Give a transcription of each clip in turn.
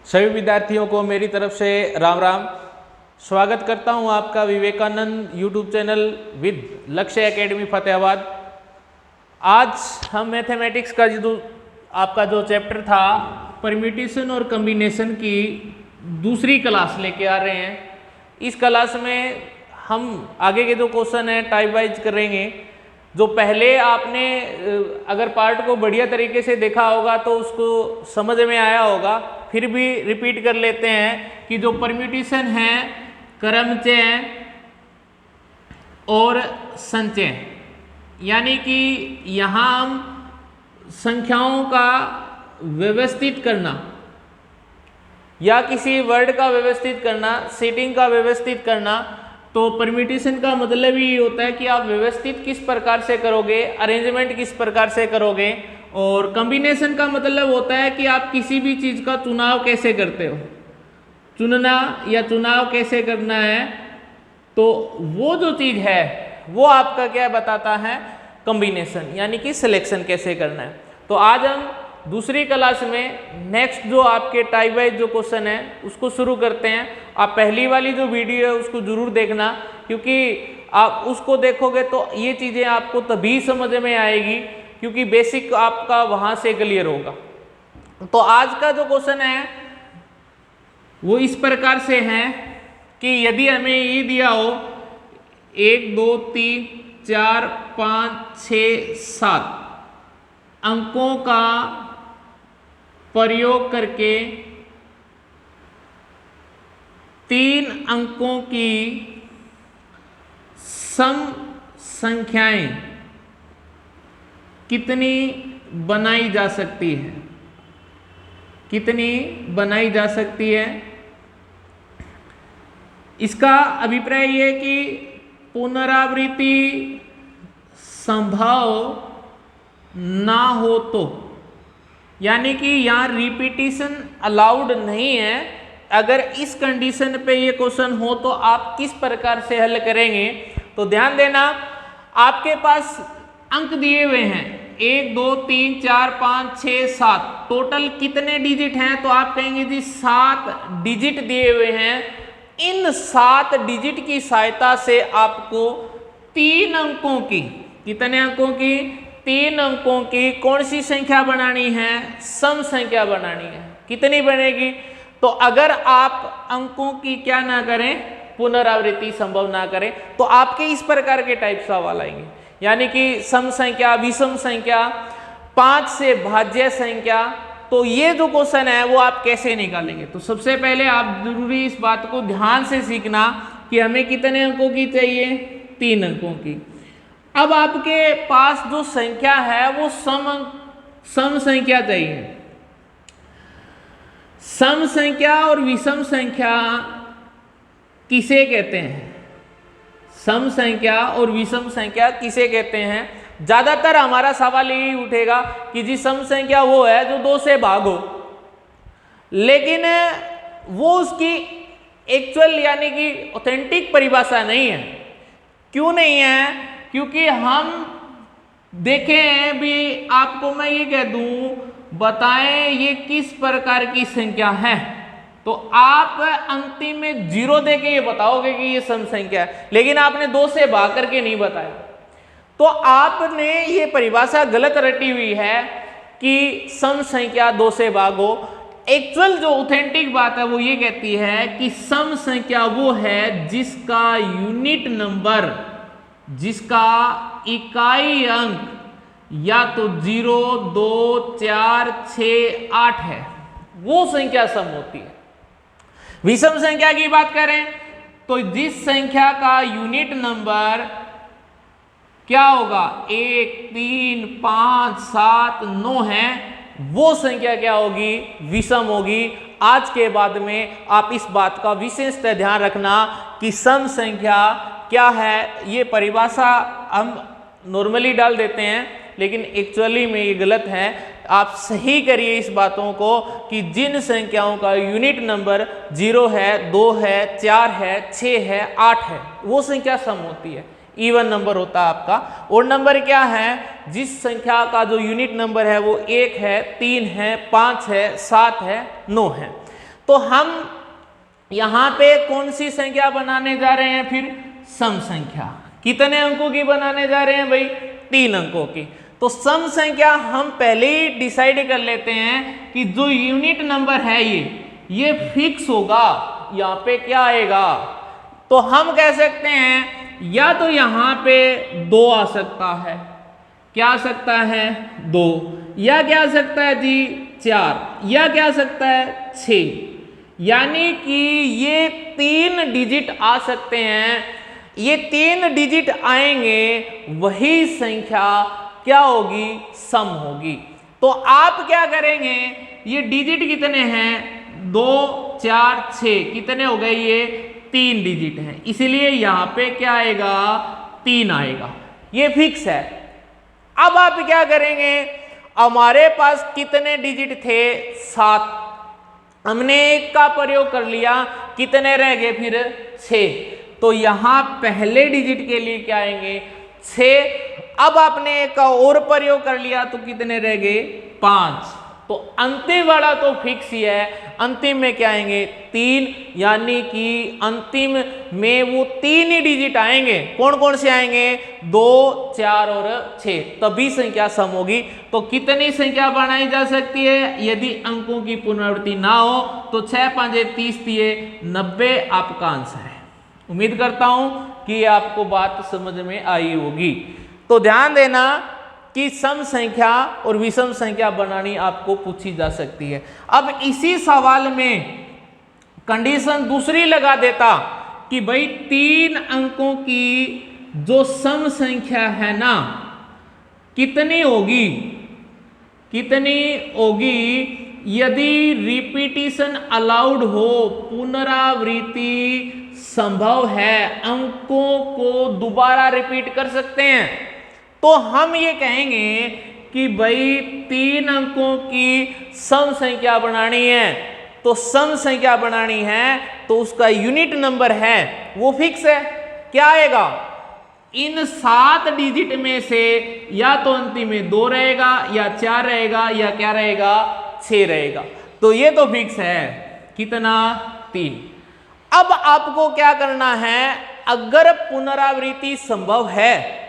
सभी विद्यार्थियों को मेरी तरफ से राम राम। स्वागत करता हूं आपका विवेकानंद यूट्यूब चैनल विद लक्ष्य एकेडमी फतेहाबाद। आज हम मैथमेटिक्स का आपका जो चैप्टर था परम्यूटेशन और कॉम्बिनेशन की दूसरी क्लास लेके आ रहे हैं। इस क्लास में हम आगे के जो क्वेश्चन है टाइप वाइज करेंगे। जो पहले आपने अगर पार्ट को बढ़िया तरीके से देखा होगा तो उसको समझ में आया होगा, फिर भी रिपीट कर लेते हैं कि जो परम्यूटेशन है क्रमचय और संचय, यानी कि यहाँ हम संख्याओं का व्यवस्थित करना या किसी वर्ड का व्यवस्थित करना, सीटिंग का व्यवस्थित करना, तो परम्यूटेशन का मतलब ही होता है कि आप व्यवस्थित किस प्रकार से करोगे, अरेंजमेंट किस प्रकार से करोगे। और कॉम्बिनेशन का मतलब होता है कि आप किसी भी चीज़ का चुनाव कैसे करते हो, चुनना या चुनाव कैसे करना है, तो वो जो चीज़ है वो आपका क्या बताता है, कॉम्बिनेशन, यानी कि सिलेक्शन कैसे करना है। तो आज हम दूसरी क्लास में नेक्स्ट जो आपके टाइप वाइज जो क्वेश्चन है उसको शुरू करते हैं। आप पहली वाली जो वीडियो है उसको जरूर देखना, क्योंकि आप उसको देखोगे तो ये चीज़ें आपको तभी समझ में आएगी, क्योंकि बेसिक आपका वहाँ से क्लियर होगा। तो आज का जो क्वेश्चन है वो इस प्रकार से है कि यदि हमें ये दिया हो 1 2 3 4 5 6 7 अंकों का प्रयोग करके 3 अंकों की सम संख्याएं कितनी बनाई जा सकती है, कितनी बनाई जा सकती है। इसका अभिप्राय ये कि पुनरावृत्ति संभव ना हो तो, यानी कि यहाँ रिपीटिशन अलाउड नहीं है। अगर इस कंडीशन पे ये क्वेश्चन हो तो आप किस प्रकार से हल करेंगे। तो ध्यान देना, आपके पास अंक दिए हुए हैं 1 2 3 4 5 6 7, टोटल कितने डिजिट हैं, तो आप कहेंगे जी 7 डिजिट दिए हुए हैं। इन 7 डिजिट की सहायता से आपको 3 अंकों की, कितने अंकों की, 3 अंकों की कौन सी संख्या बनानी है, सम संख्या बनानी है। कितनी बनेगी, तो अगर आप अंकों की क्या ना करें, पुनरावृत्ति संभव ना करें, तो आपके इस प्रकार के टाइप सवाल आएंगे, यानी कि सम संख्या, विषम संख्या, 5 से भाज्य संख्या। तो ये जो क्वेश्चन है वो आप कैसे निकालेंगे। तो सबसे पहले आप जरूरी इस बात को ध्यान से सीखना कि हमें कितने अंकों की चाहिए, 3 अंकों की। अब आपके पास जो संख्या है वो सम संख्या चाहिए। सम संख्या और विषम संख्या किसे कहते हैं, सम संख्या और विषम संख्या किसे कहते हैं। ज्यादातर हमारा सवाल यही उठेगा कि जी सम संख्या वो है जो 2 से भाग हो, लेकिन वो उसकी एक्चुअल यानी कि ऑथेंटिक परिभाषा नहीं है। क्यों नहीं है, क्योंकि हम देखें हैं भी, आपको मैं ये कह दूं बताएं ये किस प्रकार की संख्या है, तो आप अंतिम में 0 देके ये बताओगे कि ये सम संख्या है, लेकिन आपने 2 से भाग करके नहीं बताया, तो आपने ये परिभाषा गलत रटी हुई है कि सम संख्या 2 से भाग हो। एक्चुअल जो ऑथेंटिक बात है वो ये कहती है कि सम संख्या वो है जिसका यूनिट नंबर, जिसका इकाई अंक या तो 0 2 4 6 8 है, वो संख्या सम होती है। विषम संख्या की बात करें तो जिस संख्या का यूनिट नंबर क्या होगा 1 3 5 7 9 है, वो संख्या क्या होगी, विषम होगी। आज के बाद में आप इस बात का विशेषतः ध्यान रखना कि सम संख्या क्या है। ये परिभाषा हम नॉर्मली डाल देते हैं, लेकिन एक्चुअली में ये गलत है। आप सही करिए इस बातों को कि जिन संख्याओं का यूनिट नंबर 0 है, 2 है, 4 है, 6 है, 8 है, वो संख्या सम होती है, इवन नंबर होता है आपका। और नंबर क्या है, जिस संख्या का जो यूनिट नंबर है वो 1 है, 3 है, 5 है, 7 है, 9 है। तो हम यहां पे कौन सी संख्या बनाने जा रहे हैं? फिर सम संख्या। कितने अंकों की बनाने जा रहे हैं भाई? 3 अंकों की। तो सम संख्या हम पहले ही डिसाइड कर लेते हैं कि जो यूनिट नंबर है ये फिक्स होगा, यहाँ पे क्या आएगा? तो हम कह सकते हैं या तो यहां पे 2 आ सकता है, क्या आ सकता है? 2, या क्या आ सकता है जी? 4, या क्या आ सकता है? 6। यानी कि ये 3 डिजिट आ सकते हैं। ये 3 डिजिट आएंगे, वही संख्या क्या होगी? सम होगी। तो आप क्या करेंगे? ये डिजिट कितने हैं? 2, 4, 6, कितने हो गए? ये 3 डिजिट हैं, इसलिए यहां पे क्या आएगा? 3 आएगा। ये फिक्स है। अब आप क्या करेंगे? हमारे पास कितने डिजिट थे? 7। हमने 1 का प्रयोग कर लिया, कितने रह गए फिर? 6। तो यहां पहले डिजिट के लिए क्या आएंगे? 6। अब आपने 1 का और प्रयोग कर लिया तो कितने रह गए? 5। तो अंतिम वाला तो फिक्स ही है, अंतिम में क्या आएंगे? 3। यानी कि अंतिम में वो 3 ही डिजिट आएंगे। कौन कौन से आएंगे? 2, 4 और 6, तभी संख्या सम होगी। तो कितनी संख्या बनाई जा सकती है? यदि अंकों की पुनरावृत्ति ना हो तो 6 5 30 90 आपका आंसर है। उम्मीद करता हूं कि आपको बात समझ में आई होगी। तो ध्यान देना कि सम संख्या और विषम संख्या बनानी आपको पूछी जा सकती है। अब इसी सवाल में कंडीशन दूसरी लगा देता कि भाई 3 अंकों की जो सम संख्या है ना, कितनी होगी? कितनी होगी? यदि रिपीटिशन अलाउड हो, पुनरावृत्ति संभव है, अंकों को दोबारा रिपीट कर सकते हैं, तो हम ये कहेंगे कि भाई 3 अंकों की सम संख्या बनानी है। तो सम संख्या बनानी है तो उसका यूनिट नंबर है वो फिक्स है। क्या आएगा? इन 7 डिजिट में से या तो अंतिम में 2 रहेगा, या 4 रहेगा, या क्या रहेगा? 6 रहेगा। तो ये तो फिक्स है। कितना? 3। अब आपको क्या करना है? अगर पुनरावृत्ति संभव है,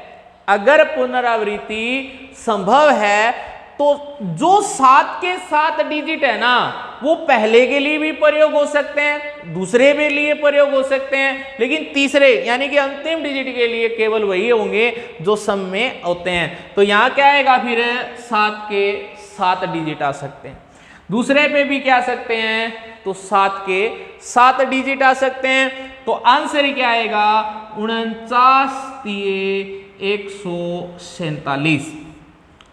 अगर पुनरावृत्ति संभव है तो जो 7 के 7 डिजिट है ना, वो पहले के लिए भी प्रयोग हो सकते हैं, दूसरे के लिए प्रयोग हो सकते हैं, लेकिन तीसरे यानी कि अंतिम डिजिट के लिए केवल वही होंगे जो सम में होते हैं। तो यहां क्या आएगा? फिर 7 के 7 डिजिट आ सकते हैं। दूसरे पे भी क्या आ सकते हैं? तो 7 के 7 डिजिट आ सकते हैं। तो आंसर क्या आएगा? 49 × 147।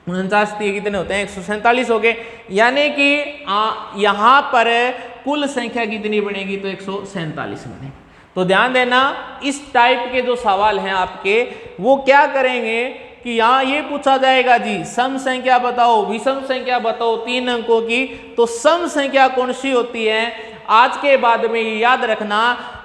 49 कितने होते हैं? 147 हो गए। यानी कि यहां पर कुल संख्या कितनी बनेगी? तो 147 बनेगी। तो ध्यान देना, इस टाइप के जो सवाल हैं आपके, वो क्या करेंगे कि यहां ये पूछा जाएगा जी सम संख्या बताओ, विषम संख्या बताओ 3 अंकों की। तो सम संख्या कौन सी होती है? आज के बाद में याद रखना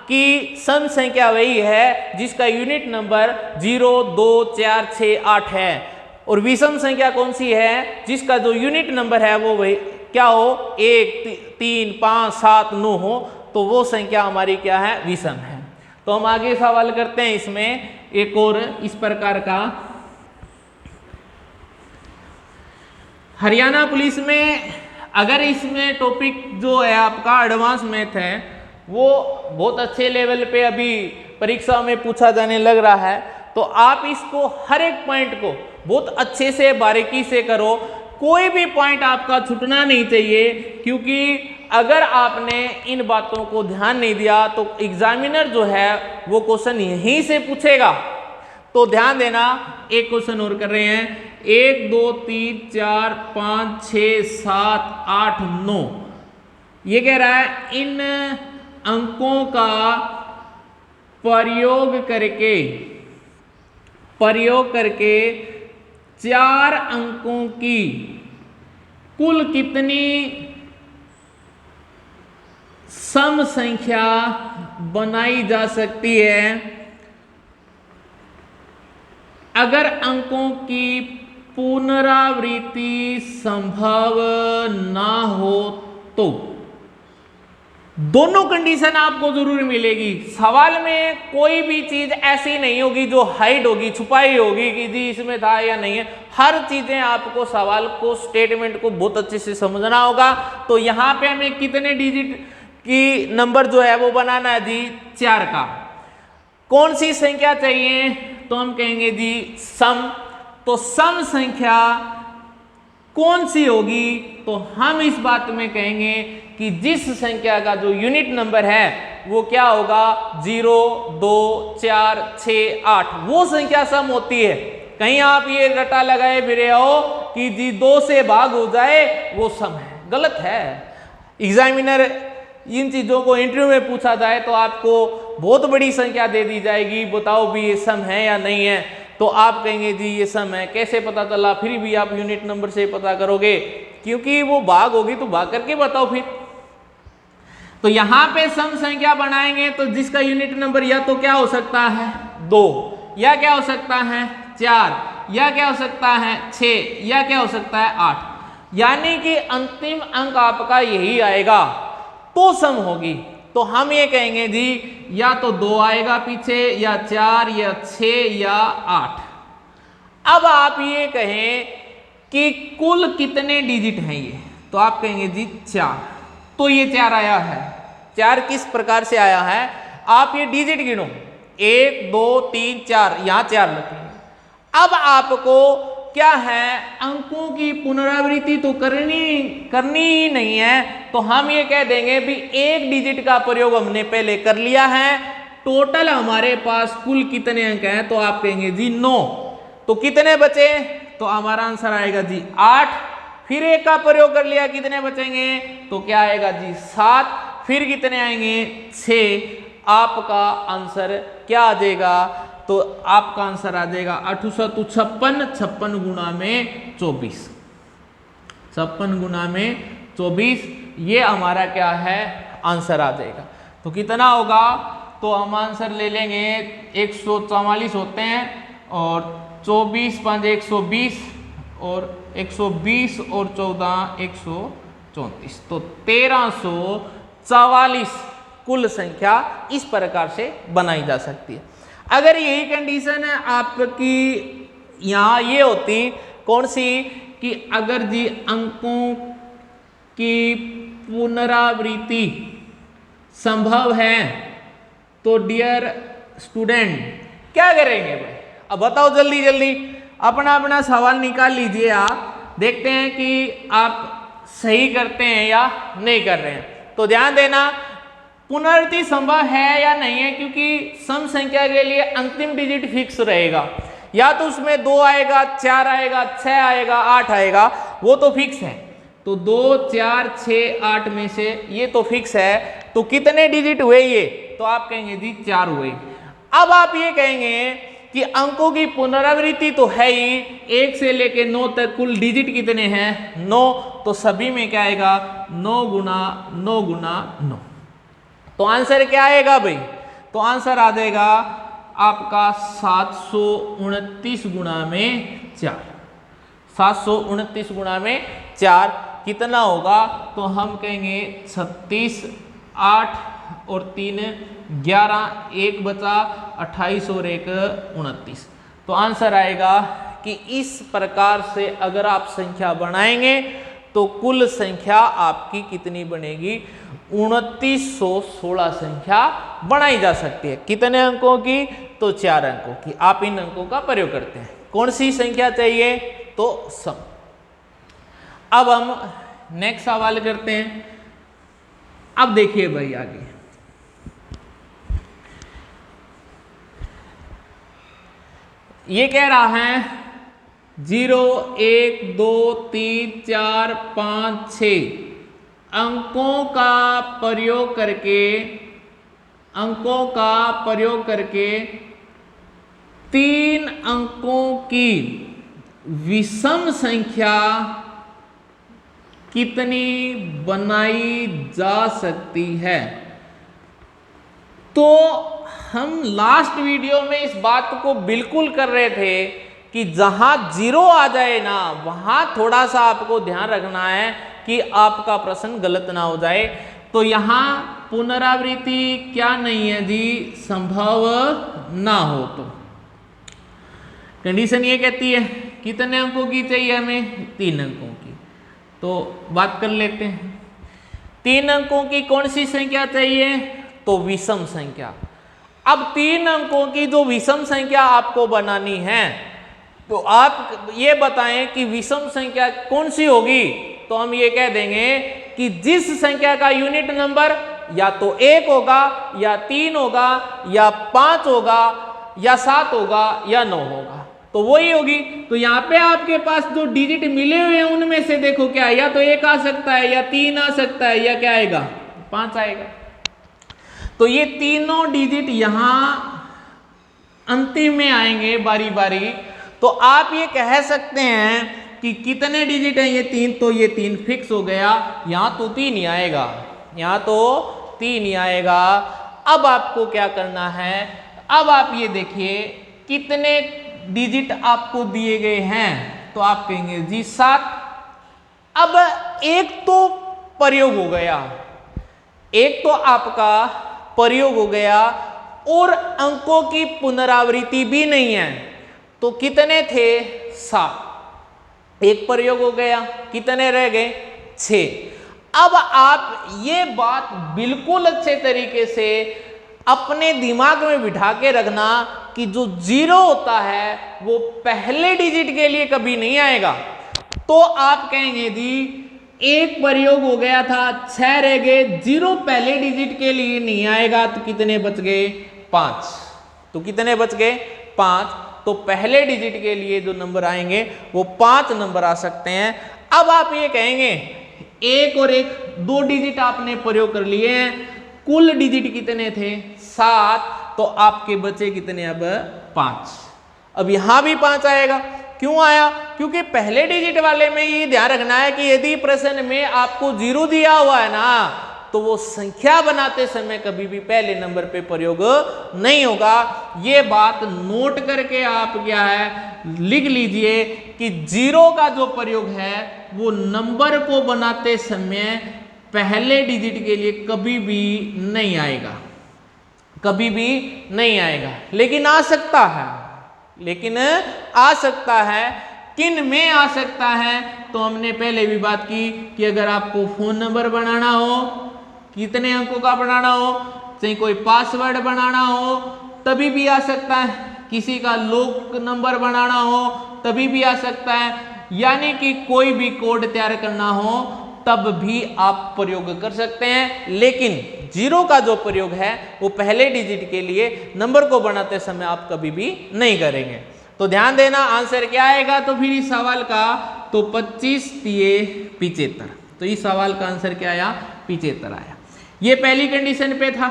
कि सम संख्या वही है जिसका यूनिट नंबर 0, 2, 4, 6, 8 है। और विषम संख्या कौन सी है? जिसका जो यूनिट नंबर है वो वही क्या हो? 1, 3, 5, 7, 9 हो, तो वो संख्या हमारी क्या है? विषम है। तो हम आगे सवाल करते हैं। इसमें एक और इस प्रकार का, हरियाणा पुलिस में अगर इसमें टॉपिक जो है आपका एडवांस मैथ है, वो बहुत अच्छे लेवल पे अभी परीक्षा में पूछा जाने लग रहा है। तो आप इसको हर एक पॉइंट को बहुत अच्छे से बारीकी से करो, कोई भी पॉइंट आपका छूटना नहीं चाहिए, क्योंकि अगर आपने इन बातों को ध्यान नहीं दिया तो एग्जामिनर जो है वो क्वेश्चन यहीं से पूछेगा। तो ध्यान देना, एक क्वेश्चन और कर रहे हैं। 1, 2, 3, 4, 5, 6, 7, 8, 9, ये कह रहा है इन अंकों का प्रयोग करके 4 अंकों की कुल कितनी सम संख्या बनाई जा सकती है अगर अंकों की पुनरावृत्ति संभव ना हो तो। दोनों कंडीशन आपको जरूर मिलेगी। सवाल में कोई भी चीज ऐसी नहीं होगी जो हाइड होगी, छुपाई होगी कि जी इसमें था या नहीं है। हर चीजें आपको सवाल को, स्टेटमेंट को बहुत अच्छे से समझना होगा। तो यहाँ पे हमें कितने डिजिट की नंबर जो है वो बनाना है जी, 4 का। कौन सी संख्या चाहिए, तो हम कहेंगे जी सम। तो सम संख्या कौन सी होगी, तो हम इस बात में कहेंगे कि जिस संख्या का जो यूनिट नंबर है वो क्या होगा, 0, 2, 4, 6, 8, वो संख्या सम होती है। कहीं आप ये रटा लगाए फिरे हो कि जी 2 से भाग हो जाए वो सम है, गलत है। एग्जामिनर इन चीजों को इंटरव्यू में पूछा जाए तो आपको बहुत बड़ी संख्या दे दी जाएगी, बताओ भी ये सम है या नहीं है, तो आप कहेंगे जी ये सम है। कैसे पता चला, फिर भी आप यूनिट नंबर से पता करोगे, क्योंकि वो भाग होगी तो भाग करके बताओ फिर। तो यहां पे सम संख्या बनाएंगे तो जिसका यूनिट नंबर या तो क्या हो सकता है 2, या क्या हो सकता है 4, या क्या हो सकता है 6, या क्या हो सकता है 8, यानी कि अंतिम अंक आपका यही आएगा तो सम होगी। तो हम ये कहेंगे जी या तो 2 आएगा पीछे, या 4, या 6, या 8। अब आप ये कहें कि कुल कितने डिजिट हैं ये, तो आप कहेंगे जी 4। तो ये 4 आया है। 4 किस प्रकार से आया है, आप ये डिजिट गिनो, 1, 2, 3, 4, यहां 4 लिखेंगे। अब आपको क्या है, अंकों की पुनरावृत्ति तो करनी ही नहीं है, तो हम ये कह देंगे भी एक डिजिट का प्रयोग हमने पहले कर लिया है। टोटल हमारे पास कुल कितने अंक हैं, तो आप कहेंगे जी 9। तो कितने बचे, तो हमारा आंसर आएगा जी 8। फिर एक का प्रयोग कर लिया, कितने बचेंगे, तो क्या आएगा जी 7। फिर कितने आएंगे 6। आपका आंसर क्या आ जाएगा, तो आपका आंसर आ जाएगा 856, 56 गुना में 24, 56 गुना में 24, ये हमारा क्या है आंसर आ जाएगा। तो कितना होगा, तो हम आंसर ले लेंगे 144 होते हैं, और 24 5 120, और 120 और 14 134, तो 1344 कुल संख्या इस प्रकार से बनाई जा सकती है। अगर यही कंडीशन है आपकी यहाँ ये होती, कौन सी, कि अगर जी अंकों की पुनरावृत्ति संभव है, तो डियर स्टूडेंट क्या करेंगे भाई, अब बताओ जल्दी जल्दी अपना सवाल निकाल लीजिए। आप देखते हैं कि आप सही करते हैं या नहीं कर रहे हैं। तो ध्यान देना, पुनरावृत्ति संभव है या नहीं है, क्योंकि सम संख्या के लिए अंतिम डिजिट फिक्स रहेगा, या तो उसमें 2 आएगा, 4 आएगा, 6 आएगा, 8 आएगा, वो तो फिक्स है। तो 2, 4, 6, 8 में से ये तो फिक्स है। तो कितने डिजिट हुए ये, तो आप कहेंगे जी 4 हुए। अब आप ये कहेंगे कि अंकों की पुनरावृत्ति तो है ही, 1 से लेके 9 तक कुल डिजिट कितने हैं 9, तो सभी में क्या आएगा 9 गुना 9 गुना 9। तो आंसर क्या आएगा भाई, तो आंसर आ जाएगा आपका 729 गुना में 4, 729 गुना में 4 कितना होगा, तो हम कहेंगे 36, 8 और 3 11, 1 बचा 28 और 1 29। तो आंसर आएगा कि इस प्रकार से अगर आप संख्या बनाएंगे तो कुल संख्या आपकी कितनी बनेगी, 2916 संख्या बनाई जा सकती है। कितने अंकों की, तो 4 अंकों की। आप इन अंकों का प्रयोग करते हैं। कौन सी संख्या चाहिए, तो सम। अब हम नेक्स्ट सवाल करते हैं। अब देखिए भाई आगे, ये कह रहा है 0 1 2 3 4 5 6 अंकों का प्रयोग करके 3 अंकों की विषम संख्या कितनी बनाई जा सकती है। तो हम लास्ट वीडियो में इस बात को बिल्कुल कर रहे थे कि जहां 0 आ जाए ना, वहां थोड़ा सा आपको ध्यान रखना है कि आपका प्रश्न गलत ना हो जाए। तो यहां पुनरावृत्ति क्या नहीं है जी, संभव ना हो। तो कंडीशन ये कहती है कितने अंकों की चाहिए हमें, 3 अंकों की। तो बात कर लेते हैं, 3 अंकों की कौन सी संख्या चाहिए, तो विषम संख्या। अब 3 अंकों की जो विषम संख्या आपको बनानी है, तो आप ये बताएं कि विषम संख्या कौन सी होगी। तो हम ये कह देंगे कि जिस संख्या का यूनिट नंबर या तो 1 होगा या 3 होगा या 5 होगा या 7 होगा या 9 होगा, तो वही होगी। तो यहाँ पे आपके पास जो डिजिट मिले हुए हैं उनमें से देखो क्या है, या तो 1 आ सकता है या 3 आ सकता है या क्या आएगा, 5 आएगा। तो ये तीनों डिजिट यहां अंतिम में आएंगे बारी बारी। तो आप ये कह सकते हैं कि कितने डिजिट हैं, ये 3, तो ये 3 फिक्स हो गया, यहां तो 3 ही आएगा, यहां तो 3 ही आएगा। अब आपको क्या करना है, अब आप ये देखिए कितने डिजिट आपको दिए गए हैं, तो आप कहेंगे जी 7। अब एक तो प्रयोग हो गया, एक तो आपका प्रयोग हो गया और अंकों की पुनरावृत्ति भी नहीं है, तो कितने थे, 7। एक प्रयोग हो गया, कितने रह गए, 6। अब आप ये बात बिल्कुल अच्छे तरीके से अपने दिमाग में बिठा के रखना कि जो 0 होता है वो पहले डिजिट के लिए कभी नहीं आएगा। तो आप कहेंगे जी एक प्रयोग हो गया था, 6 रह गए, 0 पहले डिजिट के लिए नहीं आएगा, तो कितने बच गए, 5। तो कितने बच गए, 5। तो पहले डिजिट के लिए जो नंबर आएंगे वो 5 नंबर आ सकते हैं। अब आप ये कहेंगे 1 और 1 2 डिजिट आपने प्रयोग कर लिए हैं, कुल डिजिट कितने थे, 7। तो आपके बचे कितने, अब 5। अब यहां भी 5 आएगा, क्यों आया, क्योंकि पहले डिजिट वाले में ये ध्यान रखना है कि यदि प्रश्न में आपको 0 दिया हुआ है ना, तो वो संख्या बनाते समय कभी भी पहले नंबर पे प्रयोग नहीं होगा। ये बात नोट करके आप क्या है लिख लीजिए कि 0 का जो प्रयोग है वो नंबर को बनाते समय पहले डिजिट के लिए कभी भी नहीं आएगा, कभी भी नहीं आएगा। लेकिन आ सकता है, लेकिन आ सकता है, किन में आ सकता है, तो हमने पहले भी बात की कि अगर आपको फोन नंबर बनाना हो, कितने अंकों का बनाना हो, चाहे कोई पासवर्ड बनाना हो तभी भी आ सकता है, किसी का लॉक नंबर बनाना हो तभी भी आ सकता है, यानी कि कोई भी कोड तैयार करना हो तब भी आप प्रयोग कर सकते हैं। लेकिन 0 का जो प्रयोग है वो पहले डिजिट के लिए नंबर को बनाते समय आप कभी भी नहीं करेंगे। तो ध्यान देना, आंसर क्या आएगा, तो फिर इस सवाल का तो 25 × 75। तो इस सवाल का आंसर क्या आया, 75 आया। ये पहली कंडीशन पे था।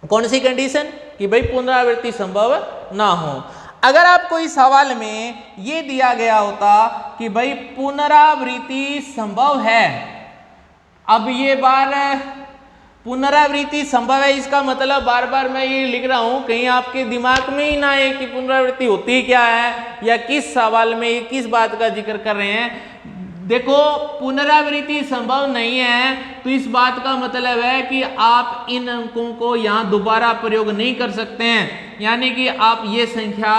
कौन सी कंडीशन, कि भाई पुनरावृत्ति संभव ना हो। अगर आपको इस सवाल में ये दिया गया होता कि भाई पुनरावृत्ति संभव है, अब ये बार पुनरावृत्ति संभव है, इसका मतलब बार बार मैं ये लिख रहा हूं कहीं आपके दिमाग में ही ना आए कि पुनरावृत्ति होती क्या है या किस सवाल में किस बात का जिक्र कर रहे हैं। देखो पुनरावृत्ति संभव नहीं है, तो इस बात का मतलब है कि आप इन अंकों को यहाँ दोबारा प्रयोग नहीं कर सकते हैं, यानी कि आप ये संख्या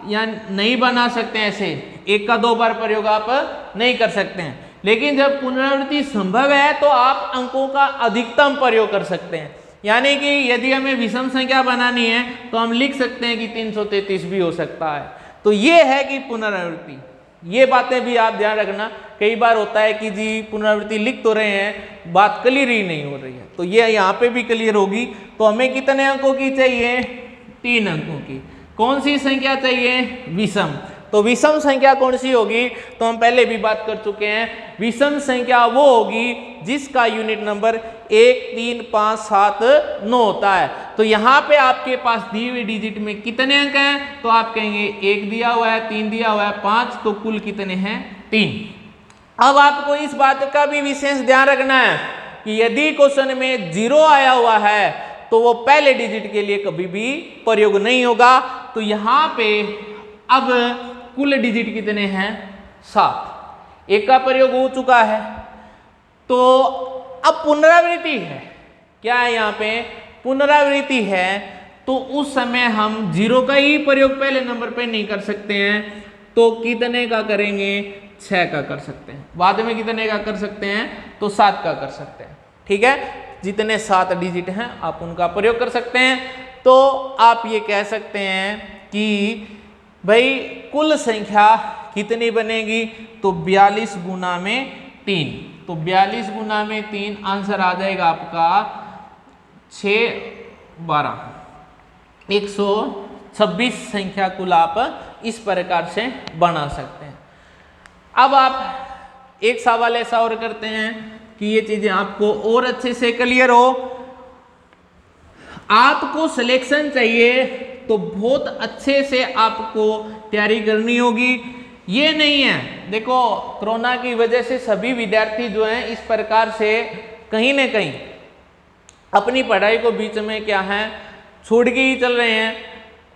या नहीं बना सकते हैं, ऐसे 1 का 2 बार प्रयोग आप नहीं कर सकते हैं। लेकिन जब पुनरावृत्ति संभव है तो आप अंकों का अधिकतम प्रयोग कर सकते हैं, यानी कि यदि हमें विषम संख्या बनानी है तो हम लिख सकते हैं कि 333 भी हो सकता है। तो ये है कि पुनरावृत्ति, ये बातें भी आप ध्यान रखना। कई बार होता है कि जी पुनरावृत्ति लिख तो रहे हैं, बात क्लियर ही नहीं हो रही है, तो ये यहाँ पे भी क्लियर होगी। तो हमें कितने अंकों की चाहिए, 3 अंकों की। कौन सी संख्या चाहिए, विषम। तो विषम संख्या कौन सी होगी, तो हम पहले भी बात कर चुके हैं, विषम संख्या वो होगी जिसका यूनिट नंबर 1, 3, 5, 7, 9 होता है। तो यहाँ पे आपके पास दी हुई डिजिट में कितने अंक हैं, तो आप कहेंगे 1 दिया हुआ है, 3 दिया हुआ है, 5, तो कुल कितने हैं, 3। अब आपको इस बात का भी विशेष ध्यान रखना है कि यदि क्वेश्चन में 0 आया हुआ है तो वो पहले डिजिट के लिए कभी भी प्रयोग नहीं होगा। तो यहाँ पे अब कुल डिजिट कितने हैं, 7। 1 का प्रयोग हो चुका है, तो अब पुनरावृत्ति है, क्या है यहाँ पे, पुनरावृत्ति है, तो उस समय हम 0 का ही प्रयोग पहले नंबर पे नहीं कर सकते हैं, तो कितने का करेंगे, 6 का कर सकते हैं। बाद में कितने का कर सकते हैं, तो 7 का कर सकते हैं। ठीक है, जितने 7 डिजिट हैं आप उनका प्रयोग कर सकते हैं। तो आप ये कह सकते हैं कि भाई कुल संख्या कितनी बनेगी, तो 42 गुना में 3, तो 42 गुना में 3 आंसर आ जाएगा आपका 6 12 126 संख्या कुल आप इस प्रकार से बना सकते हैं। अब आप एक सवाल ऐसा और करते हैं कि ये चीजें आपको और अच्छे से क्लियर हो। आपको सिलेक्शन चाहिए तो बहुत अच्छे से आपको तैयारी करनी होगी। ये नहीं है, देखो कोरोना की वजह से सभी विद्यार्थी जो हैं इस प्रकार से कहीं ना कहीं अपनी पढ़ाई को बीच में क्या है छोड़ के ही चल रहे हैं,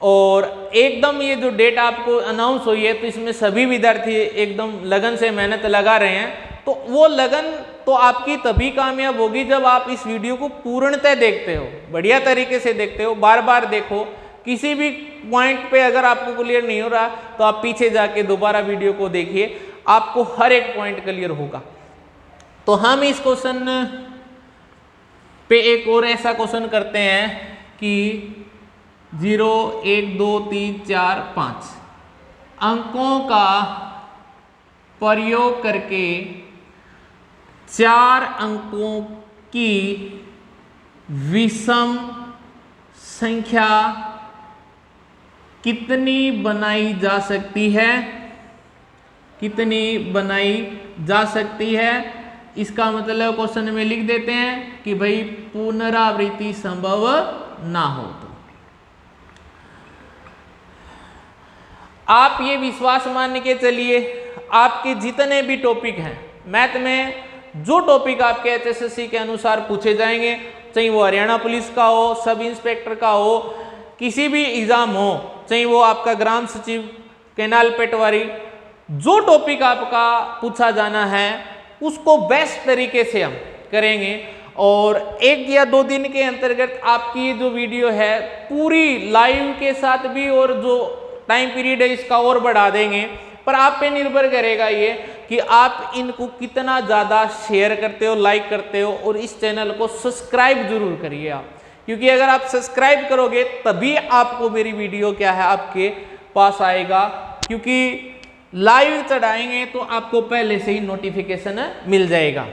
और एकदम ये जो डेट आपको अनाउंस हुई है तो इसमें सभी विद्यार्थी एकदम लगन से मेहनत लगा रहे हैं। तो वो लगन तो आपकी तभी कामयाब होगी जब आप इस वीडियो को पूर्णतः देखते हो, बढ़िया तरीके से देखते हो, बार बार देखो। किसी भी पॉइंट पे अगर आपको क्लियर नहीं हो रहा तो आप पीछे जाके दोबारा वीडियो को देखिए, आपको हर एक पॉइंट क्लियर होगा। तो हम इस क्वेश्चन पे एक और ऐसा क्वेश्चन करते हैं कि 0 1 2 3 4 5 अंकों का प्रयोग करके 4 अंकों की विषम संख्या कितनी बनाई जा सकती है, कितनी बनाई जा सकती है। इसका मतलब क्वेश्चन में लिख देते हैं कि भाई पुनरावृत्ति संभव ना हो। तो आप ये विश्वास मान के चलिए, आपके जितने भी टॉपिक हैं मैथ में, जो टॉपिक आपके एचएसएससी के अनुसार पूछे जाएंगे, चाहे वो हरियाणा पुलिस का हो, सब इंस्पेक्टर का हो, किसी भी एग्जाम हो, चाहे वो आपका ग्राम सचिव, कैनाल पटवारी, जो टॉपिक आपका पूछा जाना है उसको बेस्ट तरीके से हम करेंगे। और 1 या 2 दिन के अंतर्गत आपकी जो वीडियो है पूरी लाइव के साथ भी, और जो टाइम पीरियड है इसका और बढ़ा देंगे। पर आप पे निर्भर करेगा ये कि आप इनको कितना ज़्यादा शेयर करते हो, लाइक करते हो, और इस चैनल को सब्सक्राइब जरूर करिए आप, क्योंकि अगर आप सब्सक्राइब करोगे तभी आपको मेरी वीडियो क्या है आपके पास आएगा, क्योंकि लाइव चढ़ाएंगे तो आपको पहले से ही नोटिफिकेशन मिल जाएगा।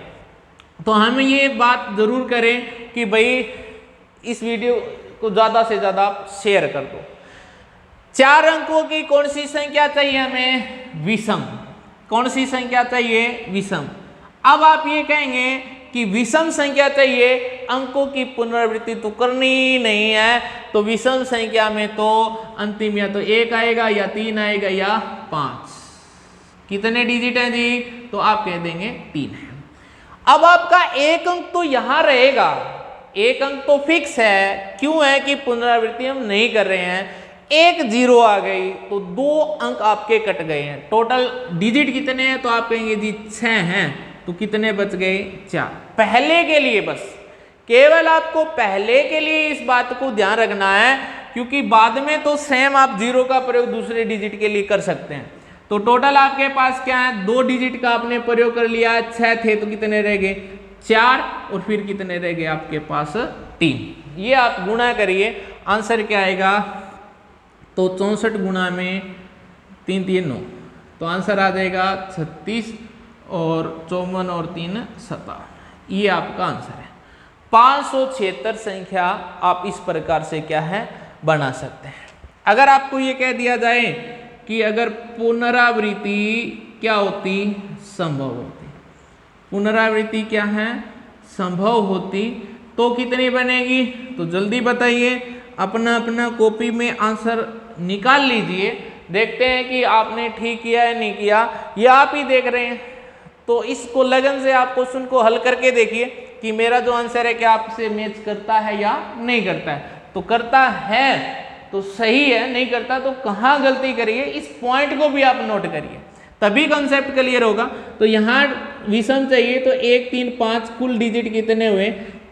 तो हम ये बात जरूर करें कि भाई इस वीडियो को ज़्यादा से ज़्यादा आप शेयर कर दो। 4 अंकों की कौन सी संख्या चाहिए हमें, विषम। कौन सी संख्या चाहिए, विषम। अब आप ये कहेंगे कि विषम संख्या चाहिए, अंकों की पुनरावृत्ति तो करनी नहीं है, तो विषम संख्या में तो अंतिम या तो 1 आएगा या 3 आएगा या 5। कितने डिजिट हैं जी, तो आप कह देंगे 3 है। अब आपका 1 अंक तो यहां रहेगा, 1 अंक तो फिक्स है। क्यों है कि पुनरावृत्ति हम नहीं कर रहे हैं। 1 0 आ गई तो 2 अंक आपके कट गए हैं। टोटल डिजिट कितने हैं, तो आप कहेंगे जी 6 हैं, तो कितने बच गए, 4। पहले के लिए बस, केवल आपको पहले के लिए इस बात को ध्यान रखना है, क्योंकि बाद में तो सेम आप 0 का प्रयोग दूसरे डिजिट के लिए कर सकते हैं। तो टोटल आपके पास क्या है, 2 डिजिट का आपने प्रयोग कर लिया, 6 थे तो कितने रह गए, 4, और फिर कितने रह गए आपके पास, 3। ये आप गुणा करिए, आंसर क्या आएगा, तो 64 गुणा में 3 3 9, तो आंसर आ जाएगा 36, और 54 और 3 57। ये आपका आंसर है। 576 संख्या आप इस प्रकार से क्या है बना सकते हैं। अगर आपको ये कह दिया जाए कि अगर पुनरावृत्ति क्या होती, संभव होती, पुनरावृत्ति क्या है, संभव होती, तो कितनी बनेगी, तो जल्दी बताइए, अपना अपना कॉपी में आंसर निकाल लीजिए। देखते हैं कि आपने ठीक किया है नहीं किया, ये आप ही देख रहे हैं। तो इसको लगन से आप क्वेश्चन को हल करके देखिए कि मेरा जो आंसर है क्या आपसे मैच करता है या नहीं करता है। तो करता है तो सही है, नहीं करता तो कहाँ गलती करिए, इस पॉइंट को भी आप नोट करिए, तभी कॉन्सेप्ट क्लियर होगा। तो यहाँ विषम चाहिए तो 1 3 5 कुल डिजिट कितने हुए,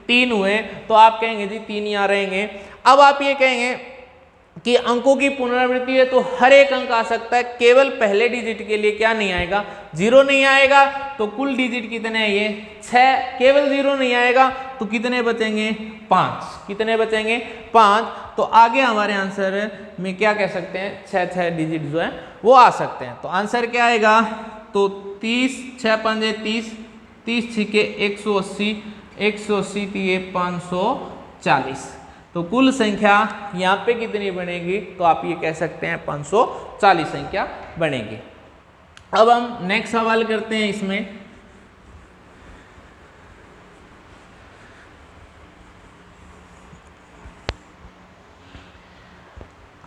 3 हुए तो आप कहेंगे जी 3 यहाँ रहेंगे। अब आप ये कहेंगे कि अंकों की पुनरावृत्ति है तो हर एक अंक आ सकता है, केवल पहले डिजिट के लिए क्या नहीं आएगा, 0 नहीं आएगा। तो कुल डिजिट कितने हैं ये 6, केवल 0 नहीं आएगा तो कितने बचेंगे 5, कितने बचेंगे 5। तो आगे हमारे आंसर में क्या कह सकते हैं 6 डिजिट जो है वो आ सकते हैं। तो आंसर क्या आएगा, तो 30, 6 5 30, 30 6 180, 180 3 540। तो कुल संख्या यहाँ पे कितनी बनेगी, तो आप ये कह सकते हैं 540 संख्या बनेगी। अब हम नेक्स्ट सवाल करते हैं। इसमें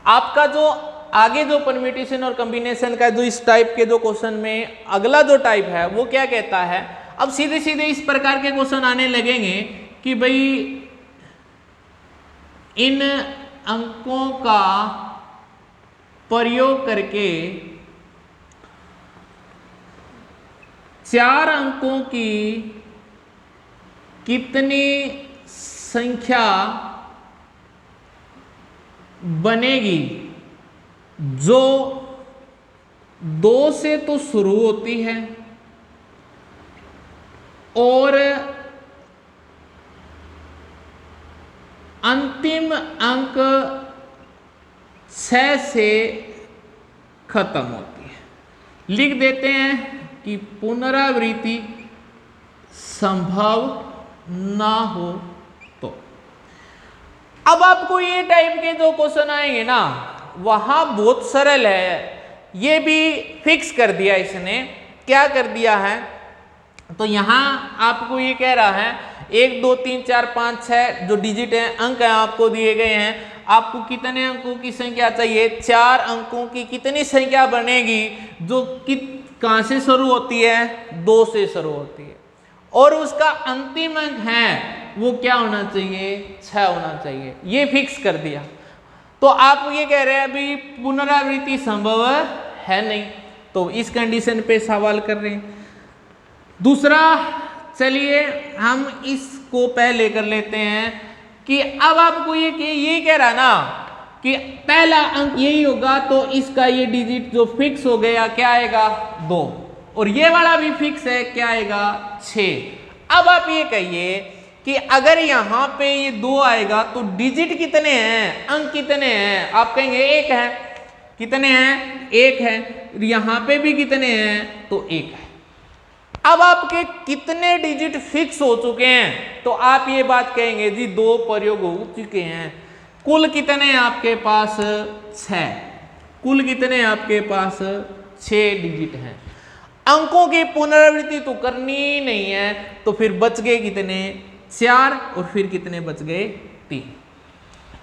आपका जो आगे जो परम्यूटेशन और कॉम्बिनेशन का जो इस टाइप के जो क्वेश्चन में अगला जो टाइप है वो क्या कहता है, अब सीधे सीधे इस प्रकार के क्वेश्चन आने लगेंगे कि भाई इन अंकों का प्रयोग करके 4 अंकों की कितनी संख्या बनेगी जो 2 से तो शुरू होती है और अंतिम अंक 6 से खत्म होती है। लिख देते हैं कि पुनरावृत्ति संभव ना हो तो। अब आपको ये टाइप के जो क्वेश्चन आएंगे ना वहां बहुत सरल है, ये भी फिक्स कर दिया इसने। क्या कर दिया है, तो यहां आपको ये कह रहा है 1 2 3 4 5 6 जो डिजिट है अंक है आपको दिए गए हैं, आपको कितने अंकों की संख्या चाहिए, 4 अंकों की कितनी संख्या बनेगी जो कहां से शुरू होती है, 2 से शुरू होती है, और उसका अंतिम अंक है वो क्या होना चाहिए, 6 होना चाहिए। ये फिक्स कर दिया। तो आप ये कह रहे हैं अभी पुनरावृत्ति संभव है नहीं, तो इस कंडीशन पे सवाल कर रहे हैं। दूसरा, चलिए हम इसको पहले कर लेते हैं कि अब आपको ये कह रहा ना कि पहला अंक यही होगा तो इसका ये डिजिट जो फिक्स हो गया क्या आएगा 2, और ये वाला भी फिक्स है क्या आएगा 6। अब आप ये कहिए कि अगर यहां पे ये 2 आएगा तो डिजिट कितने हैं, अंक कितने हैं, आप कहेंगे 1 है। कितने हैं, 1 है। यहां पे भी कितने हैं, तो 1 है। अब आपके कितने डिजिट फिक्स हो चुके हैं, तो आप ये बात कहेंगे जी 2 प्रयोग हो चुके हैं। कुल कितने हैं आपके पास 6, कुल कितने हैं आपके पास 6 डिजिट हैं। अंकों की पुनरावृत्ति तो करनी ही नहीं है, तो फिर बच गए कितने 4, और फिर कितने बच गए 3,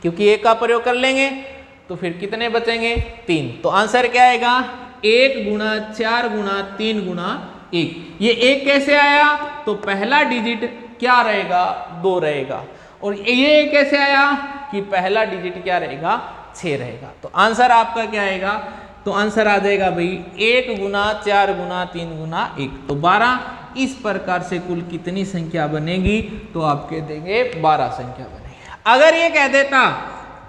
क्योंकि 1 का प्रयोग कर लेंगे तो फिर कितने बचेंगे 3। तो आंसर क्या आएगा 1 गुणा 4 गुणा 3 गुणा 1। ये 1 कैसे आया, तो पहला डिजिट क्या रहेगा 2 रहेगा, और ये कैसे आया कि पहला डिजिट क्या रहेगा 6 रहेगा। तो आंसर आपका क्या आएगा, तो आंसर आ जाएगा भाई 1 गुना 4 गुना 3 गुना 1, तो 12। इस प्रकार से कुल कितनी संख्या बनेगी, तो आप कह देंगे 12 संख्या बनेगी। अगर ये कह देता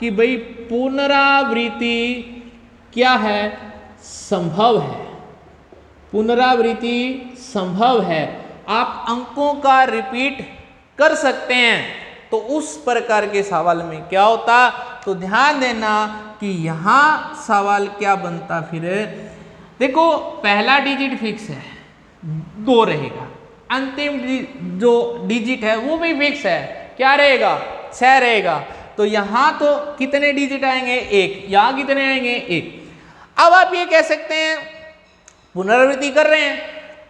कि भाई पुनरावृत्ति क्या है, संभव है, पुनरावृत्ति संभव है, आप अंकों का रिपीट कर सकते हैं, तो उस प्रकार के सवाल में क्या होता, तो ध्यान देना कि यहां सवाल क्या बनता। फिर देखो पहला डिजिट फिक्स है 2 रहेगा, अंतिम जो डिजिट है वो भी फिक्स है, क्या रहेगा 6 रहेगा। तो यहां तो कितने डिजिट आएंगे 1, यहां कितने आएंगे 1। अब आप ये कह सकते हैं पुनरावृत्ति कर रहे हैं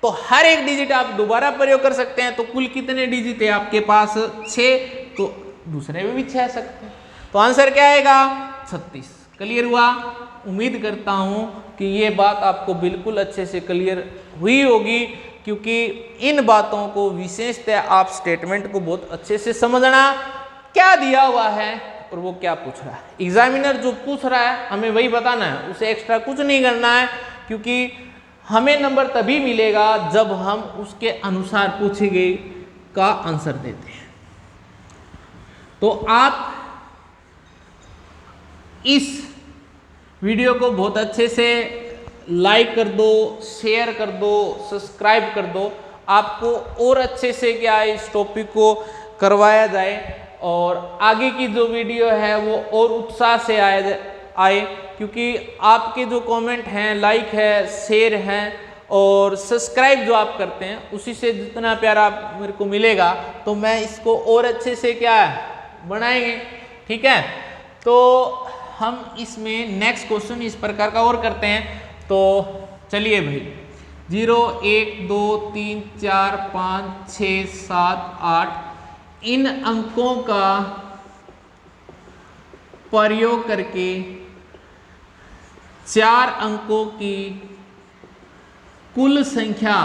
तो हर एक डिजिट आप दोबारा प्रयोग कर सकते हैं, तो कुल कितने डिजिट है आपके पास 6, तो दूसरे में भी 6 आ सकते हैं। तो आंसर क्या आएगा 36। क्लियर हुआ? उम्मीद करता हूं कि ये बात आपको बिल्कुल अच्छे से क्लियर हुई होगी, क्योंकि इन बातों को विशेषतः आप स्टेटमेंट को बहुत अच्छे से समझना, क्या दिया हुआ है और वो क्या पूछ रहा है। एग्जामिनर जो पूछ रहा है हमें वही बताना है, उसे एक्स्ट्रा कुछ नहीं करना है, क्योंकि हमें नंबर तभी मिलेगा जब हम उसके अनुसार पूछे गए का आंसर देते हैं। तो आप इस वीडियो को बहुत अच्छे से लाइक कर दो, शेयर कर दो, सब्सक्राइब कर दो। आपको और अच्छे से क्या है इस टॉपिक को करवाया जाए और आगे की जो वीडियो है वो और उत्साह से आए क्योंकि आपके जो कमेंट हैं, लाइक है, शेयर हैं और सब्सक्राइब जो आप करते हैं उसी से जितना प्यार आप मेरे को मिलेगा तो मैं इसको और अच्छे से क्या है बनाएंगे। ठीक है, तो हम इसमें नेक्स्ट क्वेश्चन इस प्रकार का और करते हैं। तो चलिए भाई 0 1 2 3 4 5 6 7 8 इन अंकों का प्रयोग करके 4 अंकों की कुल संख्या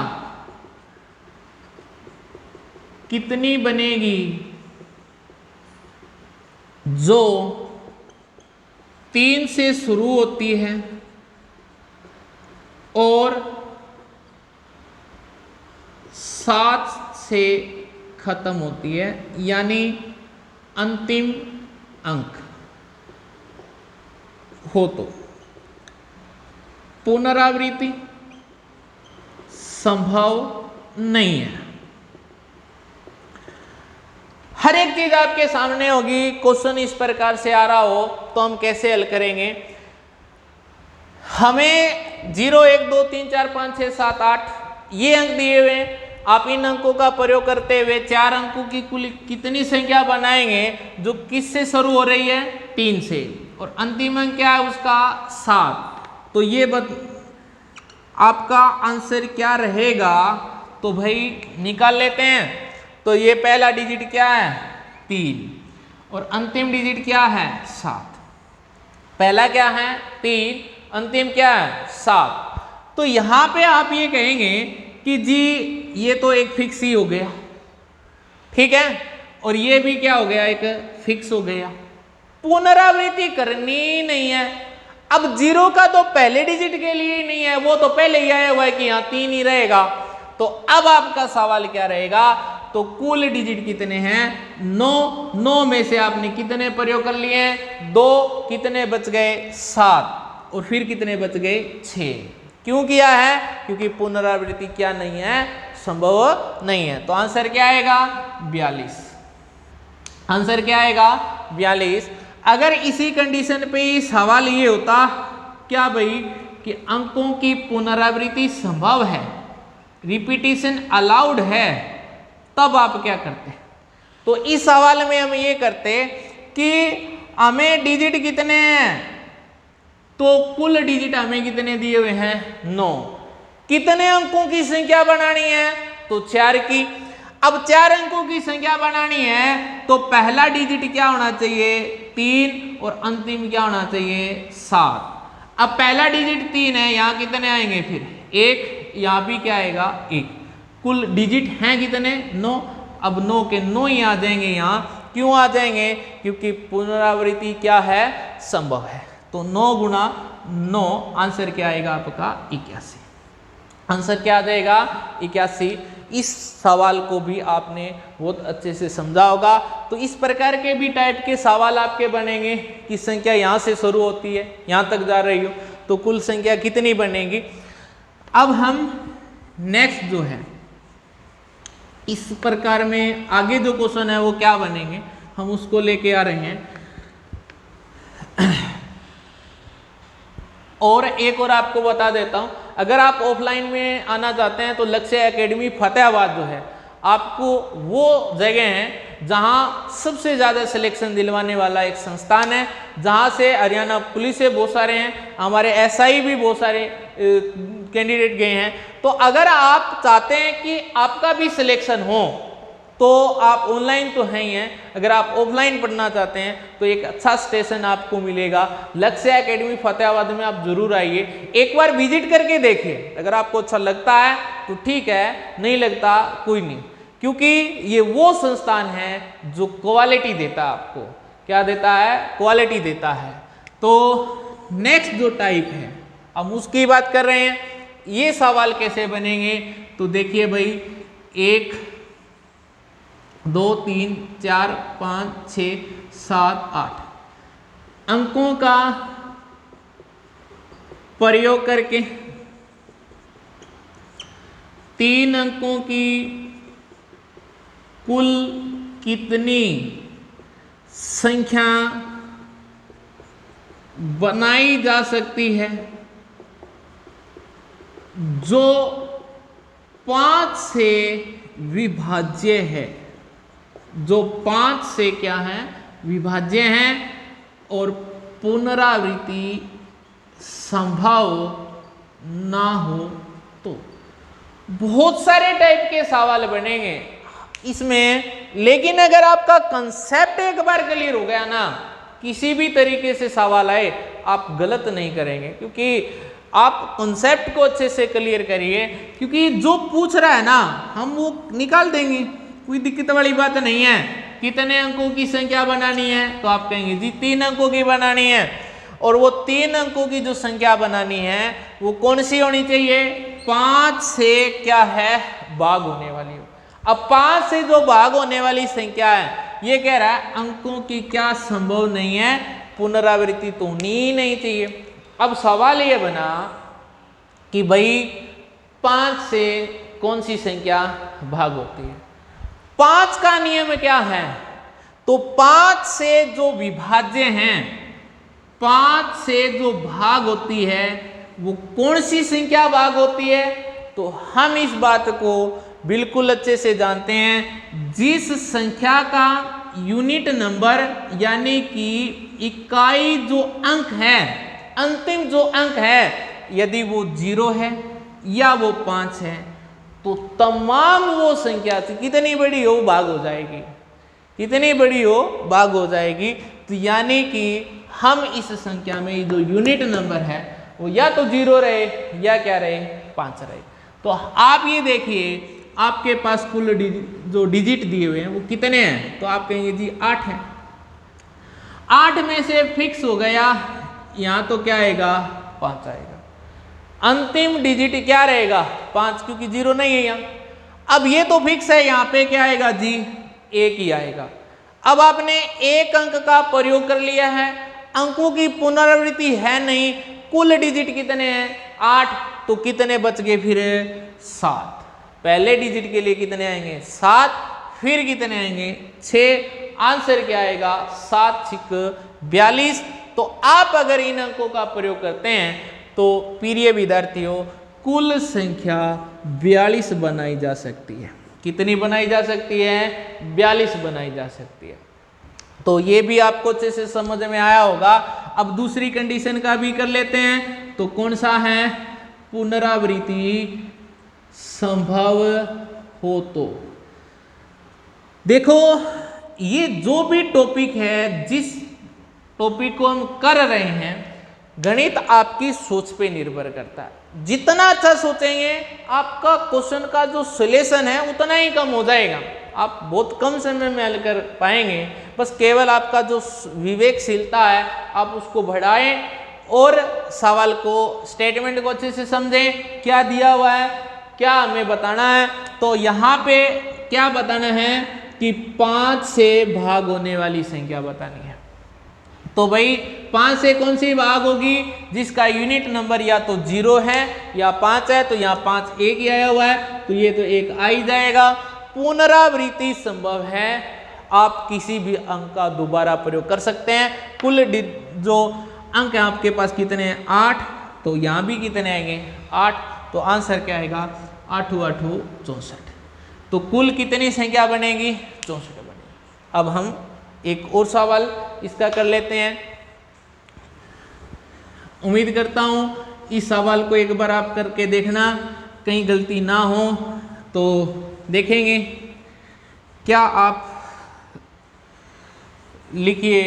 कितनी बनेगी जो 3 से शुरू होती है और 7 से खत्म होती है, यानी अंतिम अंक हो। तो पुनरावृत्ति संभव नहीं है। हर एक चीज आपके सामने होगी, क्वेश्चन इस प्रकार से आ रहा हो तो हम कैसे हल करेंगे। हमें 0 1 2 3 4 5 6 7 8 ये अंक दिए हुए हैं। आप इन अंकों का प्रयोग करते हुए 4 अंकों की कुल कितनी संख्या बनाएंगे जो किस से शुरू हो रही है, 3 से, और अंतिम अंक क्या है उसका 7। तो ये आपका आंसर क्या रहेगा, तो भाई निकाल लेते हैं। तो ये पहला डिजिट क्या है 3 और अंतिम डिजिट क्या है 7। पहला क्या है 3, अंतिम क्या है 7। तो यहां पे आप ये कहेंगे कि जी ये तो एक फिक्स ही हो गया, ठीक है, और ये भी क्या हो गया, एक फिक्स हो गया। पुनरावृत्ति करनी नहीं है। अब 0 का तो पहले डिजिट के लिए ही नहीं है, वो तो पहले ही आया हुआ है कि यहां 3 ही रहेगा। तो अब आपका सवाल क्या रहेगा, तो कुल डिजिट कितने हैं 9 में से आपने कितने प्रयोग कर लिए, 2, कितने बच गए 7, और फिर कितने बच गए 6। क्यों किया है, क्योंकि पुनरावृत्ति क्या नहीं है, संभव नहीं है। तो आंसर क्या आएगा 42। आंसर क्या आएगा 42। अगर इसी कंडीशन पे सवाल ये होता क्या भाई कि अंकों की पुनरावृत्ति संभव है, रिपीटिशन अलाउड है, तब आप क्या करते। तो इस सवाल में हम ये करते कि हमें डिजिट कितने हैं, तो कुल डिजिट हमें कितने दिए हुए हैं 9। कितने अंकों की संख्या बनानी है, तो 4 की। अब 4 अंकों की संख्या बनानी है तो पहला डिजिट क्या होना चाहिए 3 और अंतिम क्या होना चाहिए 7। अब पहला डिजिट 3 है, यहां कितने आएंगे फिर 1, यहां भी क्या आएगा 1। कुल डिजिट हैं कितने 9। अब 9 के 9 ही आ जाएंगे यहाँ। क्यों आ जाएंगे, क्योंकि पुनरावृत्ति क्या है संभव है। तो 9 गुणा 9 आंसर क्या आएगा आपका 81। आंसर क्या आ जाएगा 81। इस सवाल को भी आपने बहुत अच्छे से समझा होगा। तो इस प्रकार के भी टाइप के सवाल आपके बनेंगे कि संख्या यहाँ से शुरू होती है, यहाँ तक जा रही हो, तो कुल संख्या कितनी बनेगी। अब हम नेक्स्ट जो है इस प्रकार में आगे जो क्वेश्चन है वो क्या बनेंगे, हम उसको लेके आ रहे हैं। और एक और आपको बता देता हूं, अगर आप ऑफलाइन में आना चाहते हैं तो लक्ष्य एकेडमी फतेहाबाद जो है आपको वो जगह है जहां सबसे ज़्यादा सिलेक्शन दिलवाने वाला एक संस्थान है, जहां से हरियाणा पुलिस से बहुत सारे हैं, हमारे एसआई भी बहुत सारे कैंडिडेट गए हैं। तो अगर आप चाहते हैं कि आपका भी सिलेक्शन हो तो आप ऑनलाइन तो हैं ही हैं, अगर आप ऑफलाइन पढ़ना चाहते हैं तो एक अच्छा स्टेशन आपको मिलेगा लक्ष्य एकेडमी फतेहाबाद में। आप जरूर आइए, एक बार विजिट करके देखिए, अगर आपको अच्छा लगता है तो ठीक है, नहीं लगता कोई नहीं, क्योंकि ये वो संस्थान है जो क्वालिटी देता है आपको। क्या देता है, क्वालिटी देता है। तो नेक्स्ट जो टाइप है हम उसकी बात कर रहे हैं। ये सवाल कैसे बनेंगे, तो देखिए भाई, एक 2 3 4 5 6 7 8 अंकों का प्रयोग करके 3 अंकों की कुल कितनी संख्या बनाई जा सकती है जो 5 से विभाज्य है, जो 5 से क्या है, विभाज्य है और पुनरावृत्ति संभव ना हो। तो बहुत सारे टाइप के सवाल बनेंगे इसमें, लेकिन अगर आपका कंसेप्ट एक बार क्लियर हो गया ना, किसी भी तरीके से सवाल आए आप गलत नहीं करेंगे, क्योंकि आप कंसेप्ट को अच्छे से क्लियर करिए, क्योंकि जो पूछ रहा है ना हम वो निकाल देंगे, कोई दिक्कत वाली बात नहीं है। कितने अंकों की संख्या बनानी है, तो आप कहेंगे जी 3 अंकों की बनानी है, और वो 3 अंकों की जो संख्या बनानी है वो कौन सी होनी चाहिए, 5 से क्या है, भाग होने वाली हो। अब 5 से जो भाग होने वाली संख्या है, ये कह रहा है अंकों की क्या संभव नहीं है, पुनरावृत्ति तो होनी ही नहीं चाहिए। अब सवाल ये बना कि भाई 5 से कौन सी संख्या भाग होती है। 5 का नियम क्या है, तो 5 से जो विभाज्य हैं, 5 से जो भाग होती है वो कौन सी संख्या भाग होती है, तो हम इस बात को बिल्कुल अच्छे से जानते हैं। जिस संख्या का यूनिट नंबर यानी कि इकाई जो अंक है, अंतिम जो अंक है, यदि वो 0 है या वो 5 है, तो तमाम वो संख्या से कितनी बड़ी हो भाग हो जाएगी, कितनी बड़ी हो भाग हो जाएगी। तो यानी कि हम इस संख्या में जो यूनिट नंबर है वो या तो 0 रहे या क्या रहे, 5 रहे। तो आप ये देखिए आपके पास कुल जो डिजिट दिए हुए हैं वो कितने हैं, तो आप कहेंगे जी 8 है। 8 में से फिक्स हो गया, यहाँ तो क्या आएगा, 5 आएगा। अंतिम डिजिट क्या रहेगा, 5, क्योंकि 0 नहीं है यहाँ। अब ये तो फिक्स है, यहाँ पे क्या आएगा जी, 1 ही आएगा। अब आपने एक अंक का प्रयोग कर लिया है, अंकों की पुनरावृत्ति है नहीं, कुल डिजिट कितने हैं, 8, तो कितने बच गए फिर, 7। पहले डिजिट के लिए कितने आएंगे, 7, फिर कितने आएंगे, 6। आंसर क्या आएगा, 7 6 42। तो आप अगर इन अंकों का प्रयोग करते हैं तो प्रिय विद्यार्थियों कुल संख्या 42 बनाई जा सकती है। कितनी बनाई जा सकती है, 42 बनाई जा सकती है। तो ये भी आपको अच्छे से समझ में आया होगा। अब दूसरी कंडीशन का भी कर लेते हैं, तो कौन सा है, पुनरावृत्ति संभव हो। तो देखो ये जो भी टॉपिक है, जिस टॉपिक को हम कर रहे हैं, गणित आपकी सोच पे निर्भर करता है। जितना अच्छा सोचेंगे आपका क्वेश्चन का जो सॉल्यूशन है उतना ही कम हो जाएगा, आप बहुत कम समय में हल कर पाएंगे। बस केवल आपका जो विवेकशीलता है आप उसको बढ़ाएं और सवाल को, स्टेटमेंट को अच्छे से समझें, क्या दिया हुआ है, क्या हमें बताना है। तो यहाँ पे क्या बताना है कि 5 से भाग होने वाली संख्या बतानी है। तो भाई 5 से कौन सी भाग होगी, जिसका यूनिट नंबर या तो 0 है या 5 है, तो यहाँ 5 1 ही आया हुआ है, तो ये तो 1 आ ही जाएगा। पुनरावृत्ति संभव है, आप किसी भी अंक का दोबारा प्रयोग कर सकते हैं। कुल जो अंक है आपके पास कितने हैं, 8, तो यहाँ भी कितने आएंगे, 8। तो आंसर क्या आएगा, 8 8 64। तो कुल कितनी संख्या बनेगी, 64 बनेगी। अब हम एक और सवाल इसका कर लेते हैं। उम्मीद करता हूं इस सवाल को एक बार आप करके देखना, कहीं गलती ना हो तो देखेंगे। क्या आप लिखिए,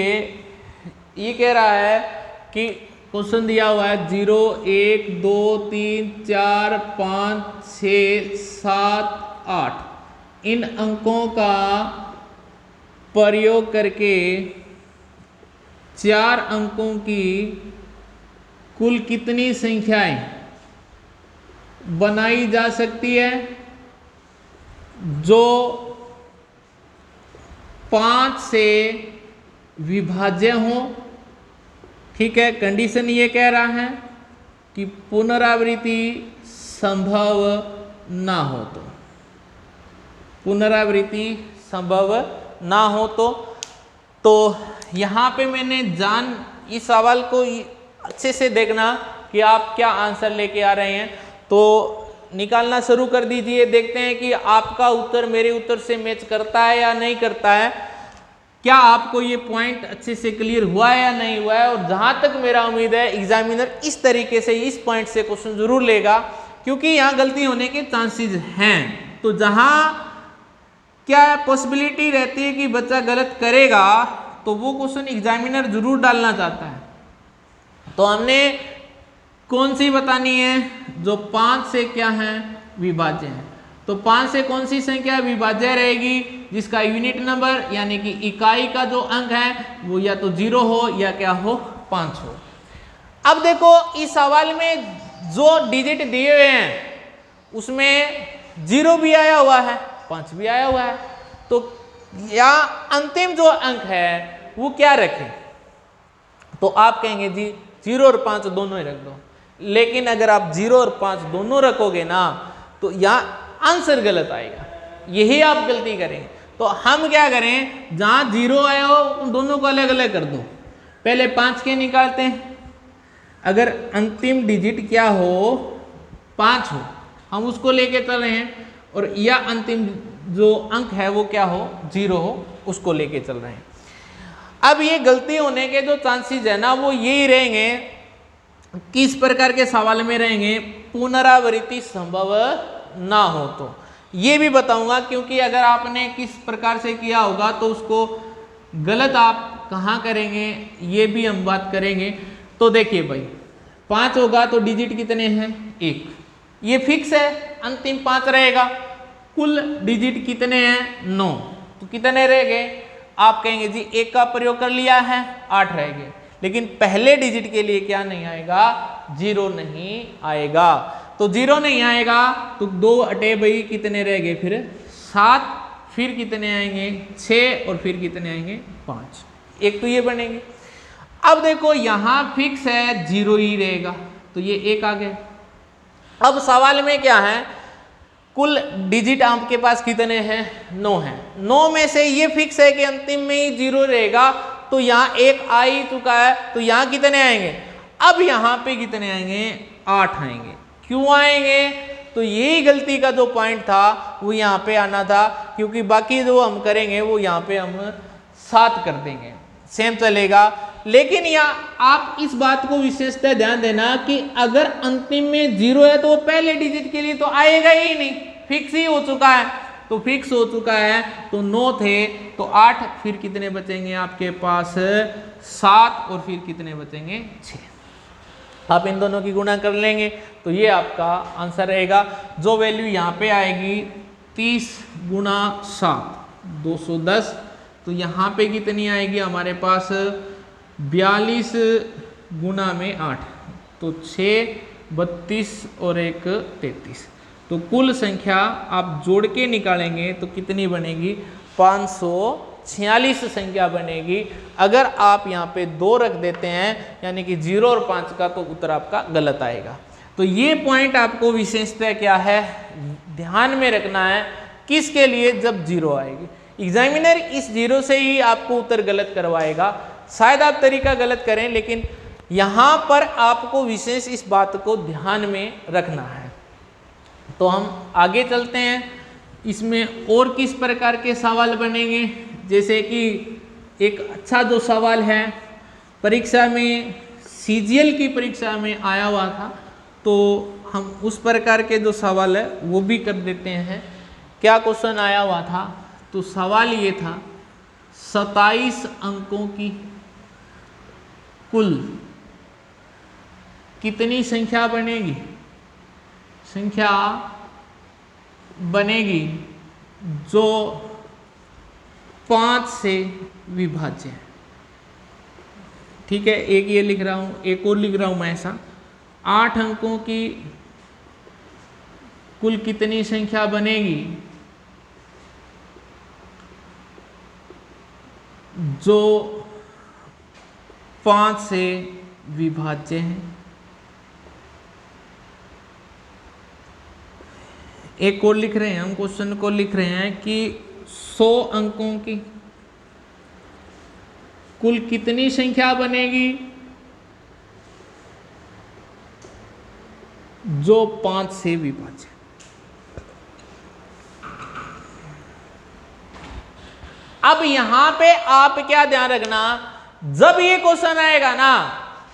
ये कह रहा है कि क्वेश्चन दिया हुआ है 0 1 2 3 4 5 6 7 8 इन अंकों का प्रयोग करके 4 अंकों की कुल कितनी संख्याएं बनाई जा सकती है जो 5 से विभाज्य हो। ठीक है, कंडीशन ये कह रहा है कि पुनरावृत्ति संभव ना हो तो, पुनरावृत्ति संभव ना हो तो यहाँ पे मैंने इस सवाल को अच्छे से देखना कि आप क्या आंसर लेके आ रहे हैं, तो निकालना शुरू कर दीजिए। देखते हैं कि आपका उत्तर मेरे उत्तर से मैच करता है या नहीं करता है, क्या आपको ये पॉइंट अच्छे से क्लियर हुआ है या नहीं हुआ है। और जहां तक मेरा उम्मीद है एग्जामिनर इस तरीके से इस पॉइंट से क्वेश्चन जरूर लेगा, क्योंकि यहाँ गलती होने के चांसेस हैं। तो जहां क्या पॉसिबिलिटी रहती है कि बच्चा गलत करेगा, तो वो क्वेश्चन एग्जामिनर जरूर डालना चाहता है। तो हमने कौन सी बतानी है, जो 5 से क्या है, विभाज्य है। तो 5 से कौन सी संख्या विभाज्य रहेगी, जिसका यूनिट नंबर यानी कि इकाई का जो अंक है वो या तो 0 हो या क्या हो, 5 हो। अब देखो इस सवाल में जो डिजिट दिए हुए हैं उसमें 0 भी आया हुआ है, 5 भी आया हुआ है, तो या अंतिम जो अंक है वो क्या रखें। तो आप कहेंगे जी 0 और 5 दोनों ही रख दो, लेकिन अगर आप 0 और 5 दोनों रखोगे ना तो यहाँ आंसर गलत आएगा, यही आप गलती करेंगे। तो हम क्या करें, जहाँ 0 आया हो उन दोनों को अलग अलग कर दो। पहले 5 के निकालते हैं, अगर अंतिम डिजिट क्या हो, 5 हो, हम उसको लेके चल रहे हैं, और या अंतिम जो अंक है वो क्या हो, 0 हो, उसको लेके चल रहे हैं। अब ये गलती होने के जो चांसेस है ना वो यही रहेंगे, किस प्रकार के सवाल में रहेंगे, पुनरावृत्ति संभव ना हो तो। ये भी बताऊंगा, क्योंकि अगर आपने किस प्रकार से किया होगा तो उसको गलत आप कहाँ करेंगे, ये भी हम बात करेंगे। तो देखिए भाई 5 होगा तो डिजिट कितने हैं, 1, ये फिक्स है, अंतिम 5 रहेगा। कुल डिजिट कितने हैं, 9, तो कितने रह गए, आप कहेंगे जी 1 का प्रयोग कर लिया है, 8 रह गए। लेकिन पहले डिजिट के लिए क्या नहीं आएगा, 0 नहीं आएगा। तो 0 नहीं आएगा तो 2 अटे भाई कितने रह गए, फिर 7, फिर कितने आएंगे, 6, और फिर कितने आएंगे, 5। एक तो ये बनेंगे। अब देखो यहाँ फिक्स है 0 ही रहेगा, तो ये 1 आ गए। अब सवाल में क्या है, कुल डिजिट आपके पास कितने हैं, 9 हैं। 9 में से ये फिक्स है कि अंतिम में ही 0 रहेगा, तो यहाँ 1 आ ही चुका है, तो यहाँ कितने आएंगे, अब यहाँ पे कितने आएंगे, 8 आएंगे। क्यों आएंगे, तो यही गलती का जो पॉइंट था वो यहाँ पे आना था, क्योंकि बाकी जो हम करेंगे वो यहाँ पे हम 7 कर देंगे, सेम चलेगा। लेकिन यहाँ आप इस बात को विशेषतः ध्यान देना कि अगर अंतिम में 0 है तो वो पहले डिजिट के लिए तो आएगा ही नहीं, फिक्स ही हो चुका है। तो फिक्स हो चुका है, तो 9 थे तो 8, फिर कितने बचेंगे आपके पास, 7, और फिर कितने बचेंगे, 6। आप इन दोनों की गुणा कर लेंगे तो ये आपका आंसर रहेगा। जो वैल्यू यहाँ पे आएगी 30 गुणा 7 210, तो यहाँ पे कितनी आएगी हमारे पास, 42 गुणा में 8, तो 6, 32 और 1 33। तो कुल संख्या आप जोड़ के निकालेंगे तो कितनी बनेगी, 546 संख्या बनेगी। अगर आप यहाँ पे 2 रख देते हैं यानी कि 0 और 5 का, तो उत्तर आपका गलत आएगा। तो ये पॉइंट आपको विशेषतः क्या है, ध्यान में रखना है, किसके लिए, जब 0 आएगी। एग्जामिनर इस 0 से ही आपको उत्तर गलत करवाएगा। शायद आप तरीका गलत करें, लेकिन यहाँ पर आपको विशेष इस बात को ध्यान में रखना है। तो हम आगे चलते हैं, इसमें और किस प्रकार के सवाल बनेंगे। जैसे कि एक अच्छा जो सवाल है परीक्षा में, सीजीएल की परीक्षा में आया हुआ था, तो हम उस प्रकार के जो सवाल है वो भी कर देते हैं। क्या क्वेश्चन आया हुआ था, तो सवाल ये था 27 अंकों की कुल कितनी संख्या बनेगी, संख्या बनेगी जो 5 से विभाज्य है। ठीक है, एक ये लिख रहा हूं, एक और लिख रहा हूं मैं ऐसा, 8 अंकों की कुल कितनी संख्या बनेगी जो 5 से विभाज्य हैं। एक और लिख रहे हैं हम, क्वेश्चन को लिख रहे हैं कि 100 अंकों की कुल कितनी संख्या बनेगी जो 5 से विभाज्य। अब यहां पे आप क्या ध्यान रखना, जब ये क्वेश्चन आएगा ना,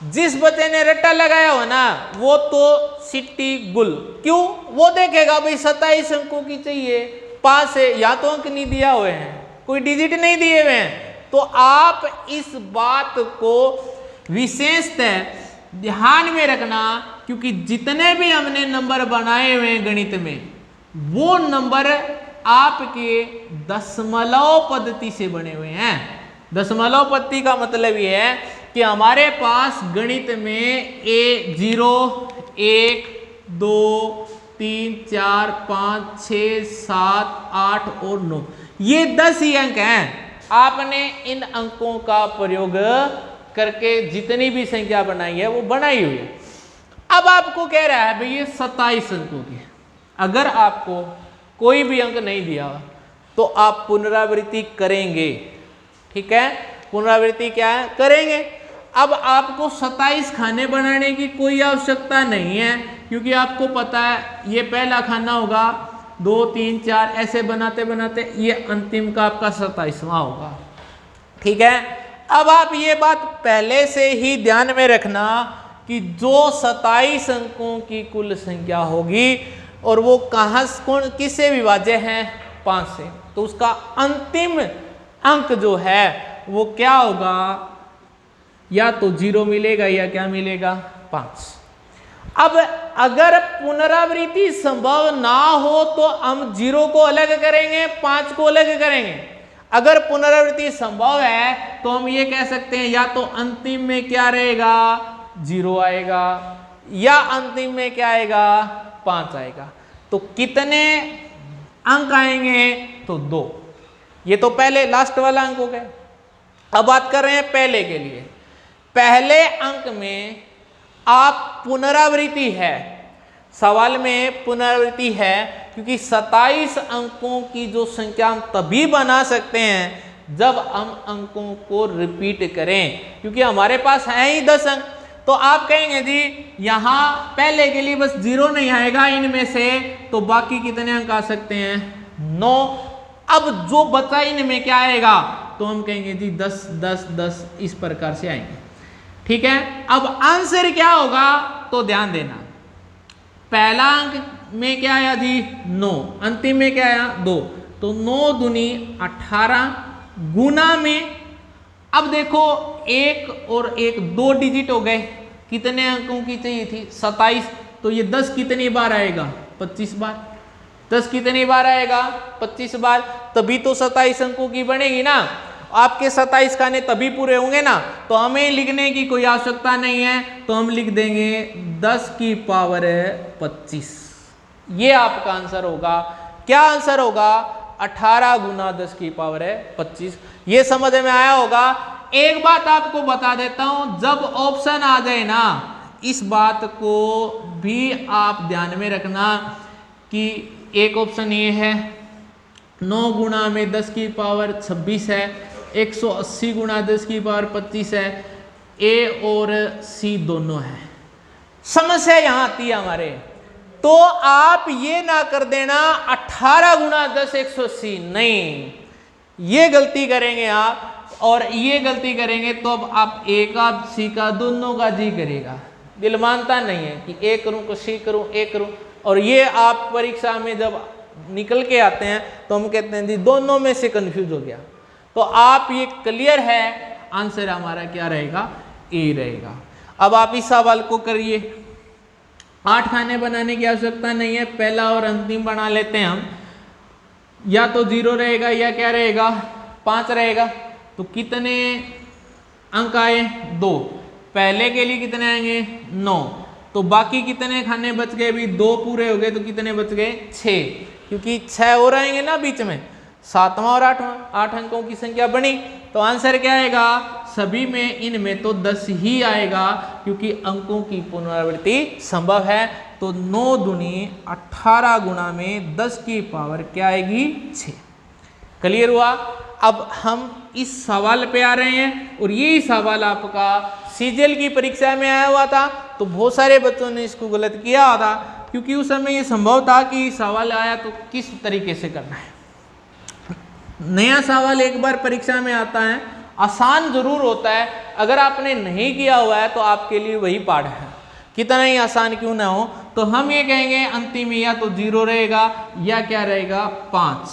जिस बच्चे ने रट्टा लगाया हो ना वो तो सिट्टी गुल। क्यों? वो देखेगा भाई 27 अंकों की चाहिए, 5 से, या तो अंक नहीं दिया हुए हैं, कोई डिजिट नहीं दिए हुए हैं। तो आप इस बात को विशेषतः ध्यान में रखना, क्योंकि जितने भी हमने नंबर बनाए हुए हैं गणित में, वो नंबर आपके दशमलव पद्धति से बने हुए हैं। दशमलव पद्धति का मतलब ये है कि हमारे पास गणित में 0, 1, 2, 3, 4, 5, 6, 7, 8 और 9, ये 10 ही अंक हैं। आपने इन अंकों का प्रयोग करके जितनी भी संख्या बनाई है वो बनाई हुई है। अब आपको कह रहा है भाई ये 27 अंकों की, अगर आपको कोई भी अंक नहीं दिया तो आप पुनरावृत्ति करेंगे। ठीक है, पुनरावृत्ति क्या है, करेंगे। अब आपको 27 खाने बनाने की कोई आवश्यकता नहीं है, क्योंकि आपको पता है ये पहला खाना होगा, 2, 3, 4 ऐसे बनाते बनाते ये अंतिम का आपका 27वां होगा। ठीक है, अब आप ये बात पहले से ही ध्यान में रखना कि जो 27 अंकों की कुल संख्या होगी और वो कहाँ किससे विभाज्य है, 5 से, तो उसका अंतिम अंक जो है वो क्या होगा, या तो 0 मिलेगा या क्या मिलेगा, 5। अब अगर पुनरावृत्ति संभव ना हो तो हम 0 को अलग करेंगे, 5 को अलग करेंगे। अगर पुनरावृत्ति संभव है तो हम ये कह सकते हैं या तो अंतिम में क्या रहेगा, 0 आएगा, या अंतिम में क्या आएगा, 5 आएगा। तो कितने अंक आएंगे, तो 2। ये तो पहले लास्ट वाला अंक हो गया। अब बात कर रहे हैं पहले के लिए। पहले अंक में आप पुनरावृत्ति है, सवाल में पुनरावृत्ति है, क्योंकि 27 अंकों की जो संख्या हम तभी बना सकते हैं जब हम अंकों को रिपीट करें, क्योंकि हमारे पास है ही 10 अंक। तो आप कहेंगे जी यहां पहले के लिए बस 0 नहीं आएगा इनमें से, तो बाकी कितने अंक आ सकते हैं, 9। अब जो बचा इनमें क्या आएगा, तो हम कहेंगे जी 10, 10, 10 इस प्रकार से आएंगे। ठीक है, अब आंसर क्या होगा, तो ध्यान देना, पहला अंक में क्या आया जी, 9, अंतिम में क्या आया, 2, तो 9 दूनी 18 गुना में, अब देखो 1 और 1 2 डिजिट हो गए, कितने अंकों की चाहिए थी, 27, तो ये 10 कितनी बार आएगा, 25 बार। 10 कितनी बार आएगा, 25 बार, तभी तो 27 अंकों की बनेगी ना। आपके 27 खाने तभी पूरे होंगे ना, तो हमें लिखने की कोई आवश्यकता नहीं है, तो हम लिख देंगे 10 की पावर 25। ये आपका आंसर होगा। क्या आंसर होगा, 18 गुना 10 की पावर 25। ये समझ में आया होगा। एक बात आपको बता देता हूं, जब ऑप्शन आ जाए ना, इस बात को भी आप ध्यान में रखना कि एक ऑप्शन ये है 9 गुना में 10 की पावर 26 है, 180 गुना 10 की पावर 25 है, ए और सी दोनों है। समस्या यहां आती है हमारे, तो आप ये ना कर देना 18 गुना 10 180, नहीं, ये गलती करेंगे आप, और ये गलती करेंगे तो अब आप ए का सी का दोनों का जी करेगा। दिल मानता नहीं है कि ए करूं को सी करूं, ए करूं, और ये आप परीक्षा में जब निकल के आते हैं तो हम कहते हैं जी दोनों में से कंफ्यूज हो गया। तो आप ये क्लियर है, आंसर हमारा क्या रहेगा, ए रहेगा। अब आप इस सवाल को करिए। 8 खाने बनाने की आवश्यकता नहीं है, पहला और अंतिम बना लेते हैं हम। या तो 0 रहेगा या क्या रहेगा, 5 रहेगा। तो कितने अंक आए, 2। पहले के लिए कितने आएंगे, 9। तो बाकी कितने खाने बच गए, भी 2 पूरे हो गए, तो कितने बच गए, 6, क्योंकि 6 और आएंगे ना बीच में, 7वां और 8वां, 8 अंकों की संख्या बनी। तो आंसर क्या आएगा, सभी में इनमें तो 10 ही आएगा, क्योंकि अंकों की पुनरावृत्ति संभव है। तो 9 दूनी 18 गुना में 10 की पावर क्या आएगी, 6। क्लियर हुआ। अब हम इस सवाल पे आ रहे हैं, और यही सवाल आपका सीजीएल की परीक्षा में आया हुआ था। तो बहुत सारे बच्चों ने इसको गलत किया था, क्योंकि उस समय ये संभव था कि सवाल आया तो किस तरीके से करना है। नया सवाल एक बार परीक्षा में आता है, आसान जरूर होता है, अगर आपने नहीं किया हुआ है तो आपके लिए वही पाठ है, कितना ही आसान क्यों ना हो। तो हम ये कहेंगे अंतिम में या तो 0 रहेगा या क्या रहेगा, 5।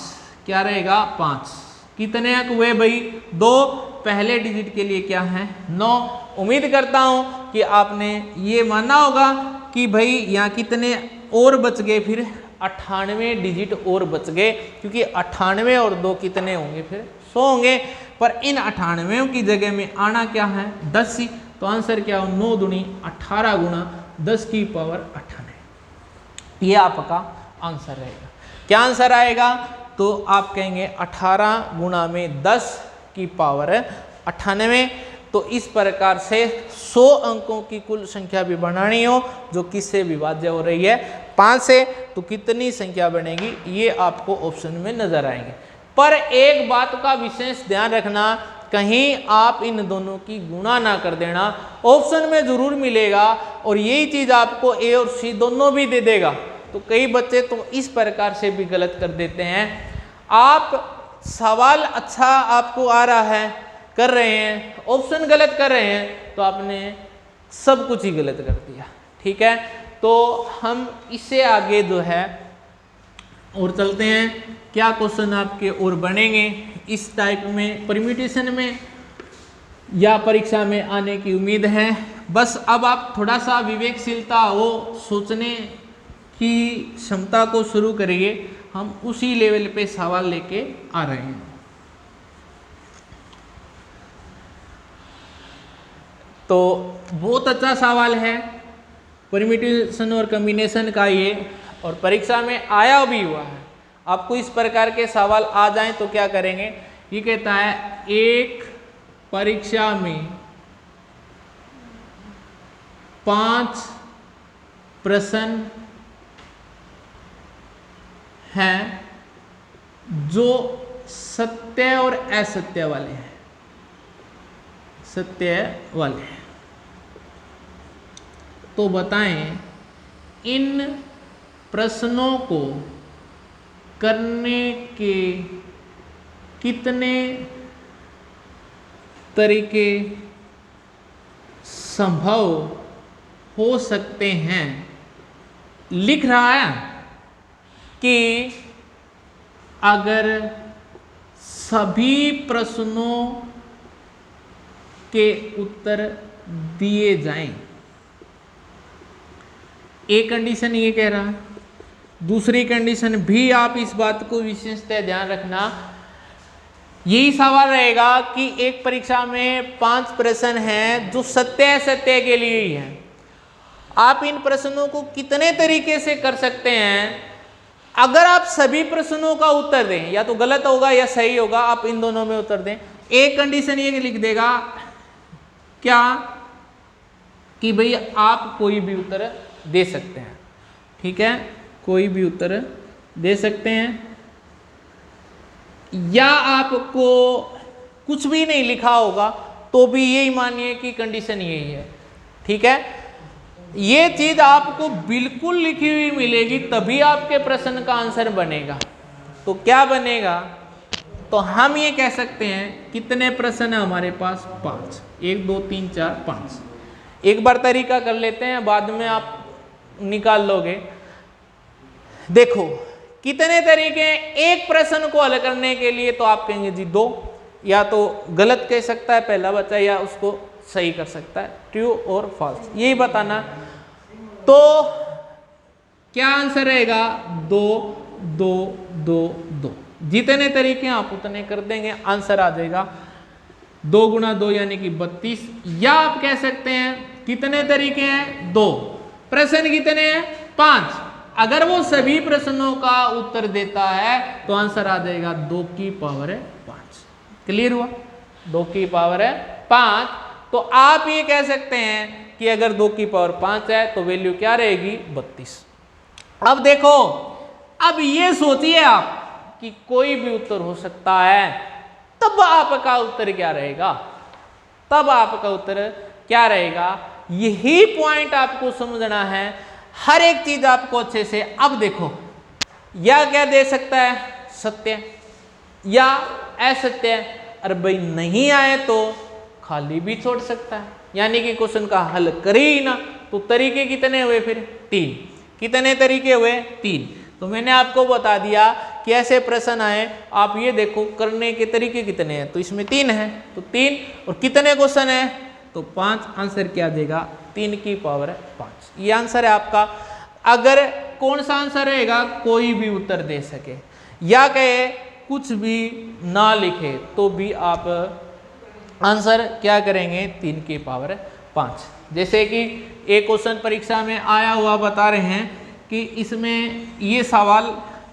क्या रहेगा, 5। कितने अंक हुए भाई, 2। पहले डिजिट के लिए क्या है, 9। उम्मीद करता हूं कि आपने ये माना होगा कि भाई यहाँ कितने और बच गए, फिर 98 डिजिट और बच गए, क्योंकि 98 और 2 कितने होंगे, फिर 100 होंगे। पर इन 98 की जगह में आना क्या है, 10 ही। तो आंसर क्या हो, 9 दूनी 18 गुना 10 की पावर 98। ये आपका आंसर रहेगा। क्या आंसर आएगा, तो आप कहेंगे 18 गुना में 10 की पावर 98। तो इस प्रकार से 100 अंकों की कुल संख्या भी बनानी हो, जो किससे विभाज्य हो रही है, 5 से, तो कितनी संख्या बनेगी, ये आपको ऑप्शन में नजर आएंगे। पर एक बात का विशेष ध्यान रखना, कहीं आप इन दोनों की गुणा ना कर देना, ऑप्शन में जरूर मिलेगा, और यही चीज आपको ए और सी दोनों भी दे देगा। तो कई बच्चे तो इस प्रकार से भी गलत कर देते हैं। आप सवाल अच्छा आपको आ रहा है, कर रहे हैं, ऑप्शन गलत कर रहे हैं, तो आपने सब कुछ ही गलत कर दिया। ठीक है, तो हम इससे आगे जो है और चलते हैं। क्या क्वेश्चन आपके और बनेंगे इस टाइप में, परम्यूटेशन में या परीक्षा में आने की उम्मीद है। बस अब आप थोड़ा सा विवेकशीलता हो, सोचने की क्षमता को शुरू करिए। हम उसी लेवल पे सवाल लेके आ रहे हैं। तो बहुत अच्छा सवाल है परम्यूटेशन और कॉम्बिनेशन का ये, और परीक्षा में आया भी हुआ है। आपको इस प्रकार के सवाल आ जाएं तो क्या करेंगे, ये कहता है एक परीक्षा में 5 प्रश्न हैं जो सत्य और असत्य वाले हैं, सत्य वाले हैं। तो बताएं इन प्रश्नों को करने के कितने तरीके संभव हो सकते हैं। लिख रहा है कि अगर सभी प्रश्नों के उत्तर दिए जाएं, एक कंडीशन ये कह रहा है, दूसरी कंडीशन भी आप इस बात को विशेषतः ध्यान रखना, यही सवाल रहेगा कि एक परीक्षा में 5 प्रश्न हैं जो सत्य असत्य के लिए ही हैं। आप इन प्रश्नों को कितने तरीके से कर सकते हैं। अगर आप सभी प्रश्नों का उत्तर दें, या तो गलत होगा या सही होगा, आप इन दोनों में उत्तर दें। एक कंडीशन ये लिख देगा क्या, कि भाई आप कोई भी उत्तर दे सकते हैं। ठीक है, कोई भी उत्तर दे सकते हैं, या आपको कुछ भी नहीं लिखा होगा तो भी यही मानिए कि कंडीशन यही है। ठीक है, ये चीज आपको बिल्कुल लिखी हुई मिलेगी, तभी आपके प्रश्न का आंसर बनेगा। तो क्या बनेगा, तो हम ये कह सकते हैं कितने प्रश्न है हमारे पास, 5, 1 2 3 4 5। एक बार तरीका कर लेते हैं, बाद में आप निकाल लोगे। देखो कितने तरीके हैं एक प्रश्न को हल करने के लिए, तो आप कहेंगे जी 2, या तो गलत कह सकता है पहला बच्चा, या उसको सही कर सकता है, ट्रू और फॉल्स, यही बताना। तो क्या आंसर रहेगा, 2 2 2 2। जितने तरीके हैं आप उतने कर देंगे, आंसर आ जाएगा 2 गुना 2 यानी कि 32। या आप कह सकते हैं कितने तरीके हैं, 2 प्रश्न कितने हैं, 5। अगर वो सभी प्रश्नों का उत्तर देता है तो आंसर आ जाएगा 2 की पावर 5। क्लियर हुआ, 2 की पावर है 5। तो आप ये कह सकते हैं कि अगर 2 की पावर 5 है तो वैल्यू क्या रहेगी 32। अब देखो, अब ये सोचिए आप कि कोई भी उत्तर हो सकता है, तब आपका उत्तर क्या रहेगा, तब आपका उत्तर क्या रहेगा। यही पॉइंट आपको समझना है, हर एक चीज आपको अच्छे से। अब देखो, या क्या दे सकता है सत्य या असत्य, अरे भाई नहीं आए तो खाली भी छोड़ सकता है, यानी कि क्वेश्चन का हल करे ही ना। तो तरीके कितने हुए फिर 3। कितने तरीके हुए 3। तो मैंने आपको बता दिया कि ऐसे प्रश्न आए, आप ये देखो करने के तरीके कितने हैं, तो इसमें 3 है, तो 3 और कितने क्वेश्चन है तो 5। आंसर क्या देगा 3 की पावर 5। ये आंसर है आपका। अगर कौन सा आंसर रहेगा, कोई भी उत्तर दे सके या कहे कुछ भी ना लिखे तो भी आप आंसर क्या करेंगे 3 की पावर 5। जैसे कि एक क्वेश्चन परीक्षा में आया हुआ बता रहे हैं कि इसमें ये सवाल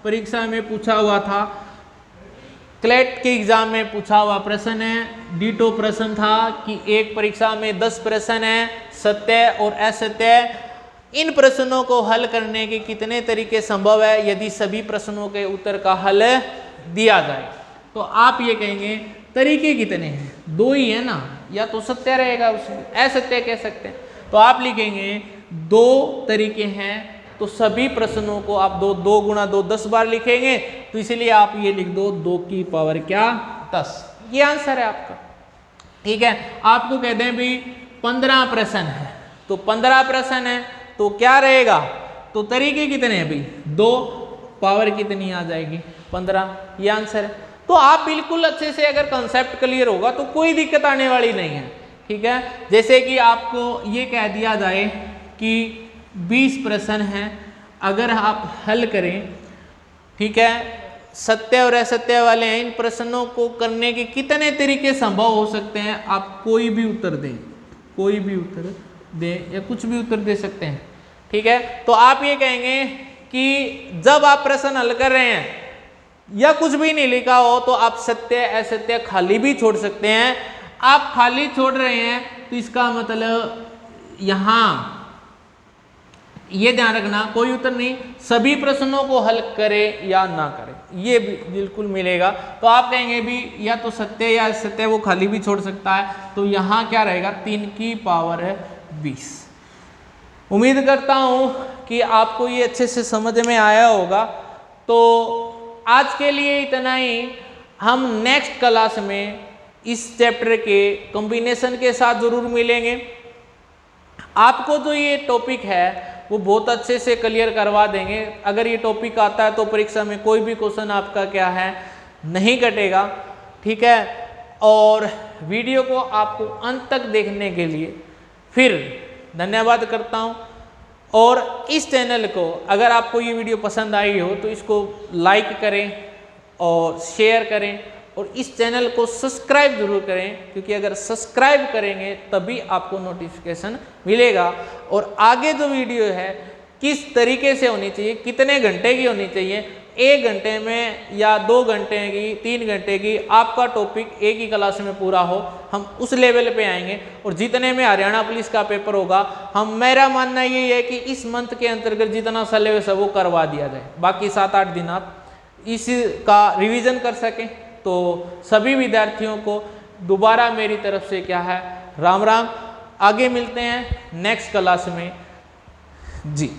परीक्षा में पूछा हुआ था, क्लेट के एग्जाम में पूछा हुआ प्रश्न है। डीटो प्रश्न था कि एक परीक्षा में 10 प्रश्न है, सत्य और असत्य। इन प्रश्नों को हल करने के कितने तरीके संभव है यदि सभी प्रश्नों के उत्तर का हल दिया जाए। तो आप ये कहेंगे तरीके कितने हैं, 2 ही है ना, या तो सत्य रहेगा उसमें, असत्य कह सकते हैं। तो आप लिखेंगे 2 तरीके हैं, तो सभी प्रश्नों को आप 2 गुणा 2 10 बार लिखेंगे, तो इसलिए आप ये लिख दो 2 की पावर क्या 10। ये आंसर है आपका। ठीक है, आपको कहते हैं भी 15 प्रश्न है, तो 15 प्रश्न है तो क्या रहेगा, तो तरीके कितने हैं भाई 2, पावर कितनी आ जाएगी 15। ये आंसर है। तो आप बिल्कुल अच्छे से अगर कंसेप्ट क्लियर होगा तो कोई दिक्कत आने वाली नहीं है। ठीक है, जैसे कि आपको ये कह दिया जाए कि 20 प्रश्न हैं, अगर आप हल करें, ठीक है, सत्य और असत्य वाले हैं, इन प्रश्नों को करने के कितने तरीके संभव हो सकते हैं, आप कोई भी उत्तर दें, कोई भी उत्तर दें या कुछ भी उत्तर दे सकते हैं। ठीक है, तो आप ये कहेंगे कि जब आप प्रश्न हल कर रहे हैं या कुछ भी नहीं लिखा हो तो आप सत्य असत्य खाली भी छोड़ सकते हैं। आप खाली छोड़ रहे हैं तो इसका मतलब यहां ये ध्यान रखना कोई उत्तर नहीं, सभी प्रश्नों को हल करे या ना करे, ये बिल्कुल मिलेगा। तो आप कहेंगे भी या तो सत्य या असत्य, वो खाली भी छोड़ सकता है। तो यहां क्या रहेगा 3 की पावर 20। उम्मीद करता हूं कि आपको ये अच्छे से समझ में आया होगा। तो आज के लिए इतना ही। हम नेक्स्ट क्लास में इस चैप्टर के कॉम्बिनेशन के साथ जरूर मिलेंगे। आपको जो ये टॉपिक है वो बहुत अच्छे से क्लियर करवा देंगे। अगर ये टॉपिक आता है तो परीक्षा में कोई भी क्वेश्चन आपका क्या है नहीं कटेगा। ठीक है, और वीडियो को आपको अंत तक देखने के लिए फिर धन्यवाद करता हूँ। और इस चैनल को अगर आपको ये वीडियो पसंद आई हो तो इसको लाइक करें और शेयर करें, और इस चैनल को सब्सक्राइब जरूर करें, क्योंकि अगर सब्सक्राइब करेंगे तभी आपको नोटिफिकेशन मिलेगा। और आगे जो वीडियो है किस तरीके से होनी चाहिए, कितने घंटे की होनी चाहिए, 1 घंटे में या 2 घंटे की, 3 घंटे की, आपका टॉपिक एक ही क्लास में पूरा हो, हम उस लेवल पे आएंगे। और जितने में हरियाणा पुलिस का पेपर होगा, मेरा मानना ये है कि इस मंथ के अंतर्गत जितना सिलेबस है वो करवा दिया जाए, बाकी 7-8 दिन आप इसका रिवीजन कर सकें। तो सभी विद्यार्थियों को दोबारा मेरी तरफ से क्या है राम राम। आगे मिलते हैं नेक्स्ट क्लास में जी।